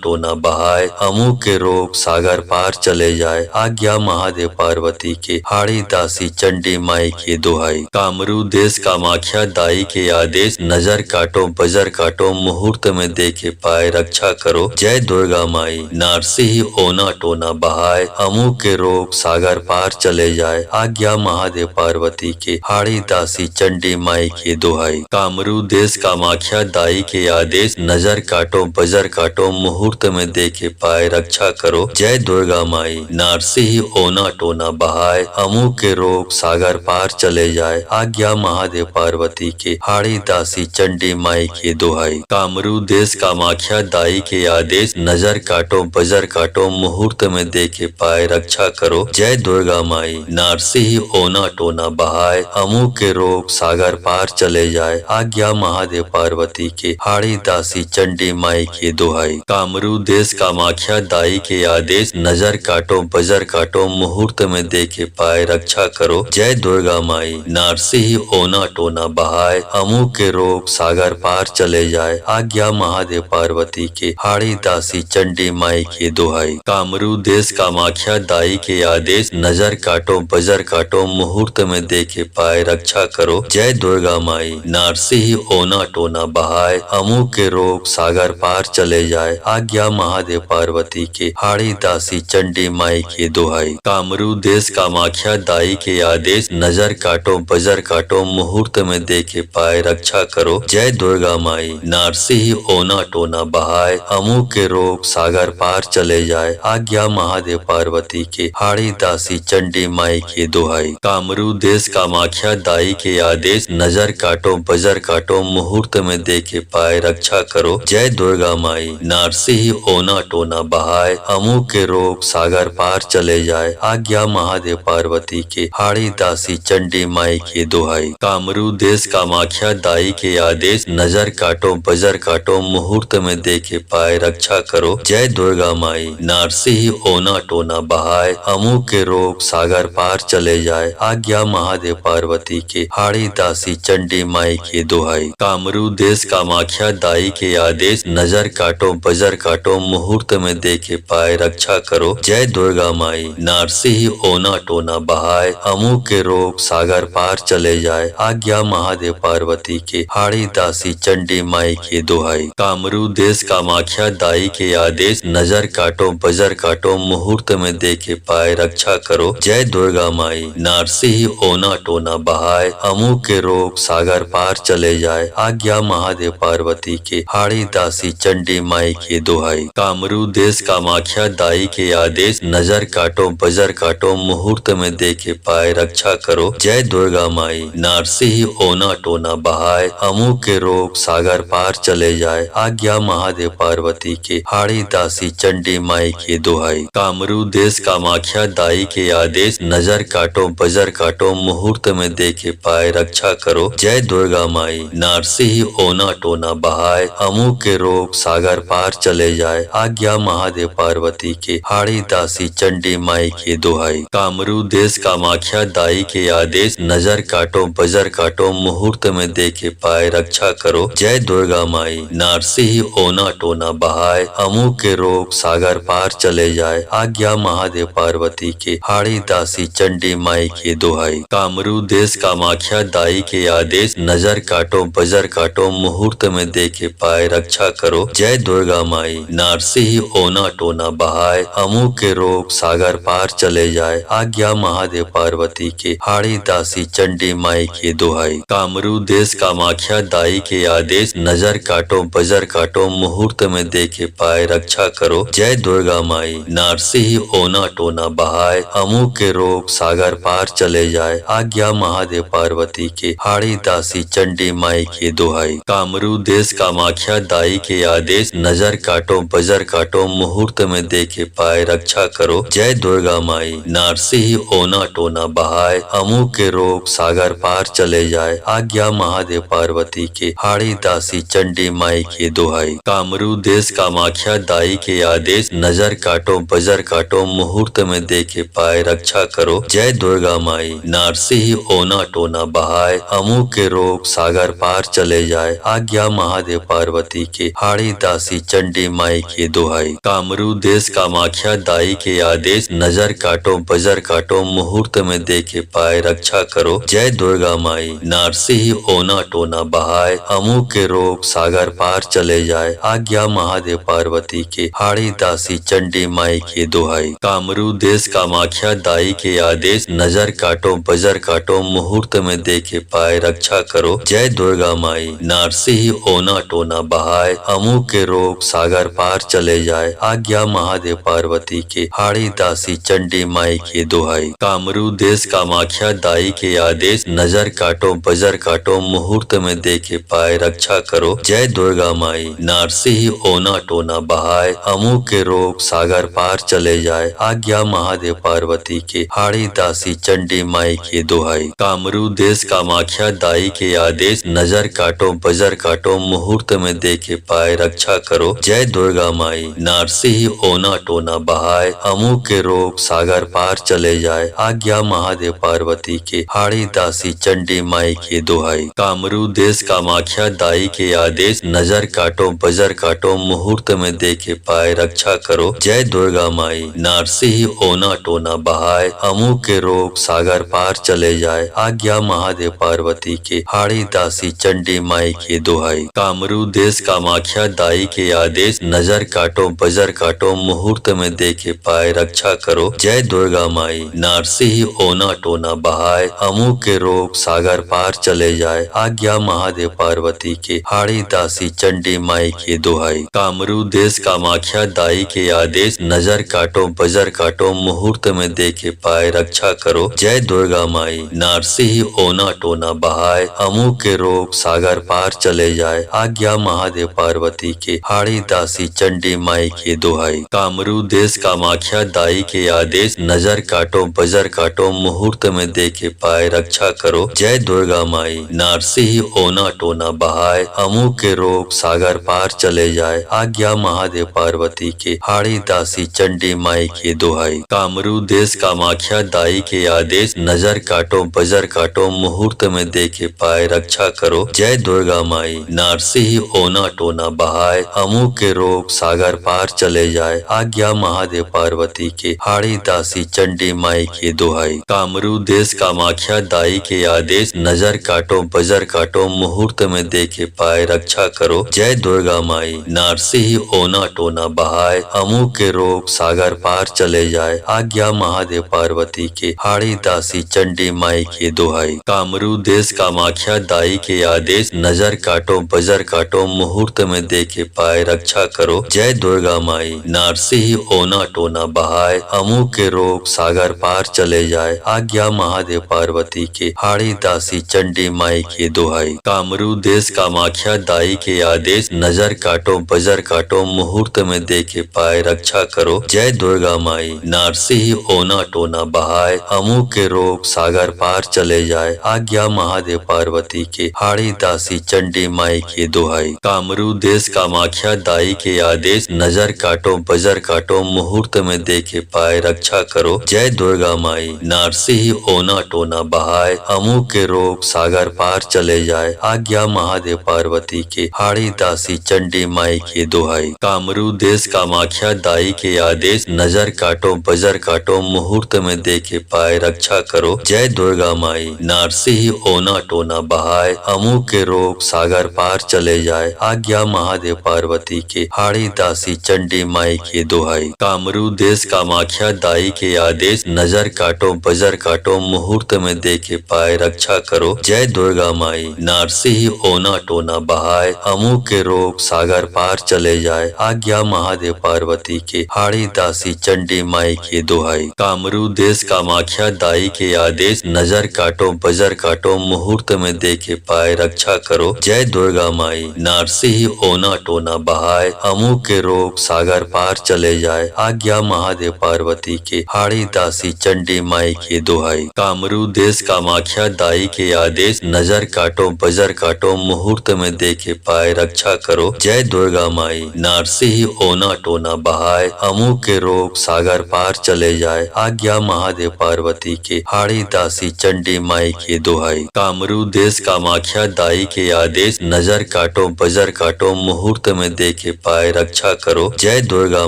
टोना बहाय, अमू के रोग सागर पार चले जाए। आज्ञा महादेव पार्वती के, हाड़ी दासी चंडी माई के दुहाई। कामरू देश कामाख्या दाई के आदेश, नजर काटो बजर काटो मुहूर्त में देखे पाए रक्षा करो। जय दुर्गा माई। नारसी ओना टोना बहाय, अमू के रोग सागर पार चले जाए। आज्ञा महादेव पार्वती के, हाड़ी दासी चंडी माई के दुहाई। कामरू देश कामाख्या दाई के आदेश, नजर काटो बजर काटो मुहूर्त में देखे पाए रक्षा करो। जय दुर्गा माई। नारसी ओना टोना बहाय, अमू के रोग सागर पार चले जाए। आज्ञा महादेव पार्वती के, हाड़ी दासी चंडी माई के दुहाई। कामरू देश कामाख्या दाई के आदेश, नजर काटो बजर काटो मुहूर्त में देखे पाए रक्षा करो। जय दुर्गा माई। नारसी ओना टोना बहाय, अमू के रोग सागर पार चले जाए। आज्ञा महादेव पार्वती के, हाड़ी दासी चंडी माई के दुहाई। कामरू देश कामाख्या दाई के आदेश, नजर काटो बजर काटो मुहूर्त में देखे पाए रक्षा करो। जय दुर्गा माई। नारसी ओना टोना बहाय, अमू के रोग सागर पार चले जाए। आज्ञा महादेव पार्वती के, हाड़ी दासी चंडी माई के दुहाई। कामरू देश कामाख्या दाई के आदेश, नजर काटो बजर काटो मुहूर्त में देखे पाए रक्षा करो। जय दुर्गा माई। नारसी ओना टोना बहाय, अमू के रोग सागर पार चले जाए। आज्ञा महादेव पार्वती के, हाड़ी दासी चंडी माई के दुहाई। कामरू देश कामाख्या दाई के आदेश, नजर काटो बजर काटो मुहूर्त में देखे पाए रक्षा करो। जय दुर्गा माई। नारसी ओना टोना बहाय, अमू के रोग सागर पार चले जाए। आज्ञा महादेव पार्वती के, हाड़ी दासी चंडी माई के दुहाई। कामरू देश कामाख्या दाई के आदेश, नजर काटो बजर काटो मुहूर्त में देखे पाए रक्षा करो। जय दुर्गा माई। नारसी ओना टोना बहाय, अमू के रोग सागर पार चले जाए। आज्ञा महादेव पार्वती के, हाड़ी दासी चंडी माई के दुहाई। कामरू देश कामाख्या दाई के आदेश, नजर काटो बजर काटो मुहूर्त में देखे पाए रक्षा करो। जय दुर्गा माई। नारसी ओना टोना बहाय, अमू के रोग सागर पार चले जाए। आज्ञा महादेव पार्वती के, हाड़ी दासी चंडी माई के दुहाई। कामरू देश कामाख्या दाई के आदेश, नजर काटो बजर काटो मुहूर्त में देखे पाए रक्षा करो। जय दुर्गा माई। नारसी ओना टोना बहाय, अमू के रोग सागर पार चले जाए। आज्ञा महादेव पार्वती के, हाड़ी दासी चंडी माई के दुहाई। कामरू देश कामाख्या दाई के आदेश, नजर काटो बजर काटो मुहूर्त में देखे पाए रक्षा करो। जय दुर्गा माई। नारसी ओना टोना बहाय, अमू के रोग सागर पार चले जाए। आज्ञा महादेव पार्वती के, हाड़ी दासी चंडी माई के दुहाई। कामरू देश कामाख्या दाई के आदेश, नजर काटो बजर काटो मुहूर्त में देखे पाए रक्षा करो। जय दुर्गा माई। नारसी ओना टोना बहाय, अमू के रोग सागर पार चले जाए। आज्ञा महादेव पार्वती के, हाड़ी दासी चंडी माई के दुहाई। कामरू देश कामाख्या दाई के आदेश, नजर काटो बजर काटो मुहूर्त में देखे पाए रक्षा करो। जय दुर्गा माई। नारसी ओना टोना बहाय, अमू के रोग सागर पार चले जाए। आज्ञा महादेव पार्वती के, हाड़ी दासी चंडी माई के दुहाई। कामरू देश कामाख्या दाई के आदेश, नजर काटो बजर काटो मुहूर्त में देखे पाए रक्षा करो। जय दुर्गा माई। नारसी ओना टोना बहाय, अमू के रोग सागर पार चले जाए। आज्ञा महादेव पार्वती के, हाड़ी दासी चंडी माई के दुहाई। कामरू देश कामाख्या दाई के आदेश, नजर काटो बजर काटो मुहूर्त में देखे पाए रक्षा करो। जय दुर्गा माई। नारसी ओना टोना बहाय, अमू के रोग सागर पार चले जाए। आज्ञा महादेव पार्वती के, हाड़ी दासी चंडी माई के दुहाई। कामरू देश कामाख्या दाई के आदेश, नजर काटो बजर काटो मुहूर्त में देखे पाए रक्षा करो। जय दुर्गा माई। नारसी ओना टोना बहाय, अमू के रोग सागर पार चले जाए। आज्ञा महादेव पार्वती के, हाड़ी दासी चंडी माई के दुहाई। कामरू देश कामाख्या दाई के आदेश, नजर काटो बजर काटो मुहूर्त में देखे पाए रक्षा करो। जय दुर्गा माई। नारसी ओना टोना बहाय, अमू के रोग सागर पार चले जाए। आज्ञा महादेव पार्वती के, हाड़ी दासी चंडी माई के दुहाई। कामरू देश कामाख्या दाई के आदेश, नजर काटो बजर काटो मुहूर्त में देखे पाए पाए रक्षा करो, जय दुर्गा माई। नारसिंह ओना टोना बहाए, अमू के रोग सागर पार चले जाए, आज्ञा महादेव पार्वती के, हाड़ी दासी चंडी माई की दुहाई। कामरू देश कामाख्या दाई के आदेश, नजर काटो बजर काटो, मुहूर्त में देखे पाए रक्षा करो, जय दुर्गा माई। नारसिंह ओना टोना बहाए, अमू के रोग सागर पार चले जाए, आज्ञा महादेव पार्वती के, हाड़ी दासी चंडी माई की दुहाई। कामरू देश कामाख्या दाई के आदेश, नजर काटो बजर काटो, मुहूर्त में देखे पाए रक्षा करो, जय दुर्गा माई। नारसिंह ओना टोना बहाए, अमू के रोग सागर पार चले जाए, आज्ञा महादेव पार्वती के, हाड़ी दासी चंडी माई की दुहाई। कामरू देश कामाख्या दाई के आदेश, नजर काटो बजर काटो, मुहूर्त में देखे पाए रक्षा करो, जय दुर्गा माई। नारसिंह ओना टोना बहाए, अमू के रोग सागर पार चले जाए, आज्ञा महादेव पार्वती के, हाड़ी दासी चंडी माई की दुहाई। कामरू देश कामाख्या दाई के आदेश, नजर काटो बजर काटो, मुहूर्त में देखे पाए रक्षा करो, जय दुर्गा माई। नारसिंह ओना टोना बहाए, अमू के रोग सागर पार चले जाए, आज्ञा महादेव पार्वती के, हाड़ी दासी चंडी माई की दुहाई। कामरू देश कामाख्या दाई के आदेश, नजर काटो बजर काटो, मुहूर्त में देखे पाए रक्षा करो, जय दुर्गा माई। नारसिंह ओना टोना बहाए, अमू के रोग सागर पार चले जाए, आज्ञा महादेव पार्वती के, हाड़ी दासी चंडी माई की दुहाई। कामरू देश कामाख्या दाई के आदेश, नजर काटो बजर काटो, मुहूर्त में देखे पाए रक्षा करो, जय दुर्गा माई। नारसिंह ओना टोना बहाए, अमू के रोग सागर पार चले जाए, आज्ञा महादेव पार्वती के, हाड़ी दासी चंडी माई की दुहाई। कामरू देश कामाख्या दाई के आदेश, नजर काटो बजर काटो, मुहूर्त में देखे पाए रक्षा करो, जय दुर्गा माई। नारसिंह ओना टोना बहाए, अमू के रोग सागर पार चले जाए, आज्ञा महादेव पार्वती के, हाड़ी दासी चंडी माई की दुहाई। कामरू देश कामाख्या दाई के आदेश, नजर काटो बजर काटो, मुहूर्त में देखे पाए रक्षा करो, जय दुर्गा माई। नारसिंह ओना टोना बहाए, अमू के रोग सागर पार चले जाए, आज्ञा महादेव पार्वती के, हाड़ी दासी चंडी माई की दुहाई। कामरू देश कामाख्या दाई के आदेश, नजर काटो बजर काटो, मुहूर्त में देखे पाए रक्षा करो, जय दुर्गा माई। नारसिंह ओना टोना बहाए, अमू के रोग सागर पार चले जाए, आज्ञा महादेव पार्वती के, हाड़ी दासी चंडी माई की दुहाई। कामरू देश कामाख्या दाई के आदेश, नजर काटो बजर काटो, मुहूर्त में देखे पाए रक्षा करो, जय दुर्गा माई। नारसिंह ओना टोना बहाए, अमू के रोग सागर पार चले जाए, आज्ञा महादेव पार्वती के, हाड़ी दासी चंडी माई की दुहाई। कामरू देश कामाख्या दाई के आदेश, नजर काटो बजर काटो, मुहूर्त में देखे पाए रक्षा करो, जय दुर्गा माई। नारसिंह ओना टोना बहाए, अमू के रोग सागर पार चले जाए, आज्ञा महादेव पार्वती के, हाड़ी दासी चंडी माई की दुहाई। कामरू देश कामाख्या दाई के आदेश, नजर काटो बजर काटो, मुहूर्त में देखे पाए रक्षा करो, जय दुर्गा माई। नारसिंह ओना टोना बहाए, अमू के रोग सागर पार चले जाए, आज्ञा महादेव पार्वती के, हाड़ी दासी चंडी माई की दुहाई। कामरू देश कामाख्या दाई के आदेश, नजर काटो बजर काटो, मुहूर्त में देखे पाए रक्षा करो, जय दुर्गा माई। नारसिंह ओना टोना बहाए, अमू के रोग सागर पार चले जाए, आज्ञा महादेव पार्वती के, हाड़ी दासी चंडी माई की दुहाई। कामरू देश कामाख्या दाई के आदेश, नजर काटो बजर काटो, मुहूर्त में देखे पाए रक्षा करो, जय दुर्गा माई। नारसिंह ओना टोना बहाए, अमू के रोग सागर पार चले जाए, आज्ञा महादेव पार्वती के, हाड़ी दासी चंडी माई की दुहाई। कामरू देश कामाख्या दाई के आदेश, नजर काटो बजर काटो, मुहूर्त में देखे पाए रक्षा करो, जय दुर्गा माई। नारसिंह ओना टोना बहाए, अमू के रोग सागर पार चले जाए, आज्ञा महादेव पार्वती के, हाड़ी दासी चंडी माई की दुहाई। कामरू देश कामाख्या दाई के आदेश, नजर काटो बजर काटो, मुहूर्त में देखे पाए रक्षा करो, जय दुर्गा माई। नारसिंह ओना टोना बहाए, अमू के रोग सागर पार चले जाए, आज्ञा महादेव पार्वती के, हाड़ी दासी चंडी माई की दुहाई। कामरू देश कामाख्या दाई के आदेश, नजर काटो बजर काटो, मुहूर्त में देखे पाए रक्षा करो, जय दुर्गा माई। नारसिंह ओना टोना बहाए, अमू के रोग सागर पार चले जाए, जाए आज्ञा महादेव पार्वती के हाड़ी दासी चंडी माई के दुहाई। कामरू देश कामाख्या दाई के आदेश नजर काटो बजर काटो मुहूर्त में देखे पाए रक्षा करो जय दुर्गा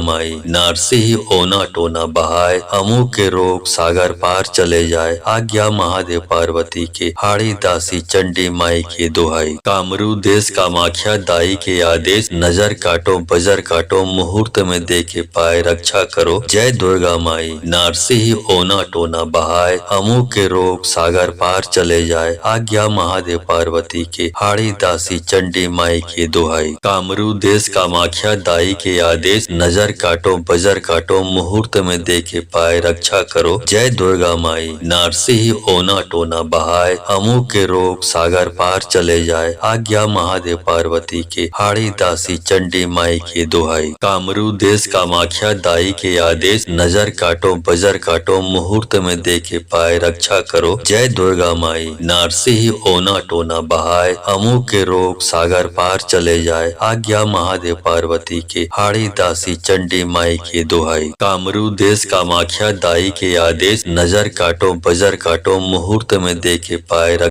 माई। नारसी ही ओना टोना बहाए अमू के रोग सागर पार चले जाए आज्ञा महादेव पार्वती के हाड़ी दासी चंडी माई के दुहाई। कामरू देश कामाख्या दाई के आदेश नजर काटो बजर काटो मुहूर्त में देखे पाए रक्षा करो जय दुर्गा माई। नारसी ही ओना टोना बहाए अमू के रोग सागर पार चले जाए आज्ञा महादेव पार्वती के हाड़ी दासी चंडी माई के दुहाई। कामरू देश कामाख्या दाई के आदेश नजर काटो बजर काटो मुहूर्त में देखे पाए रक्षा करो जय दुर्गा माई। नारसी ही ओना टोना बहाए अमू के रोग सागर पार चले जाए आज्ञा महादेव पार्वती के हाड़ी दासी चंडी माई के दुहाई। कामरू देश कामाख्या दाई के आदेश नजर काटो बजर काटो मुहूर्त में देखे पाए रक्षा करो जय दुर्गा माई। नारसी ही ओना टोना बहाए अमू के रोग सागर पार चले जाए आज्ञा महादेव पार्वती के हाड़ी दासी चंडी माई के दुहाई। कामरू देश कामाख्या दाई के आदेश नजर काटो बजर काटो मुहूर्त में देखे पाए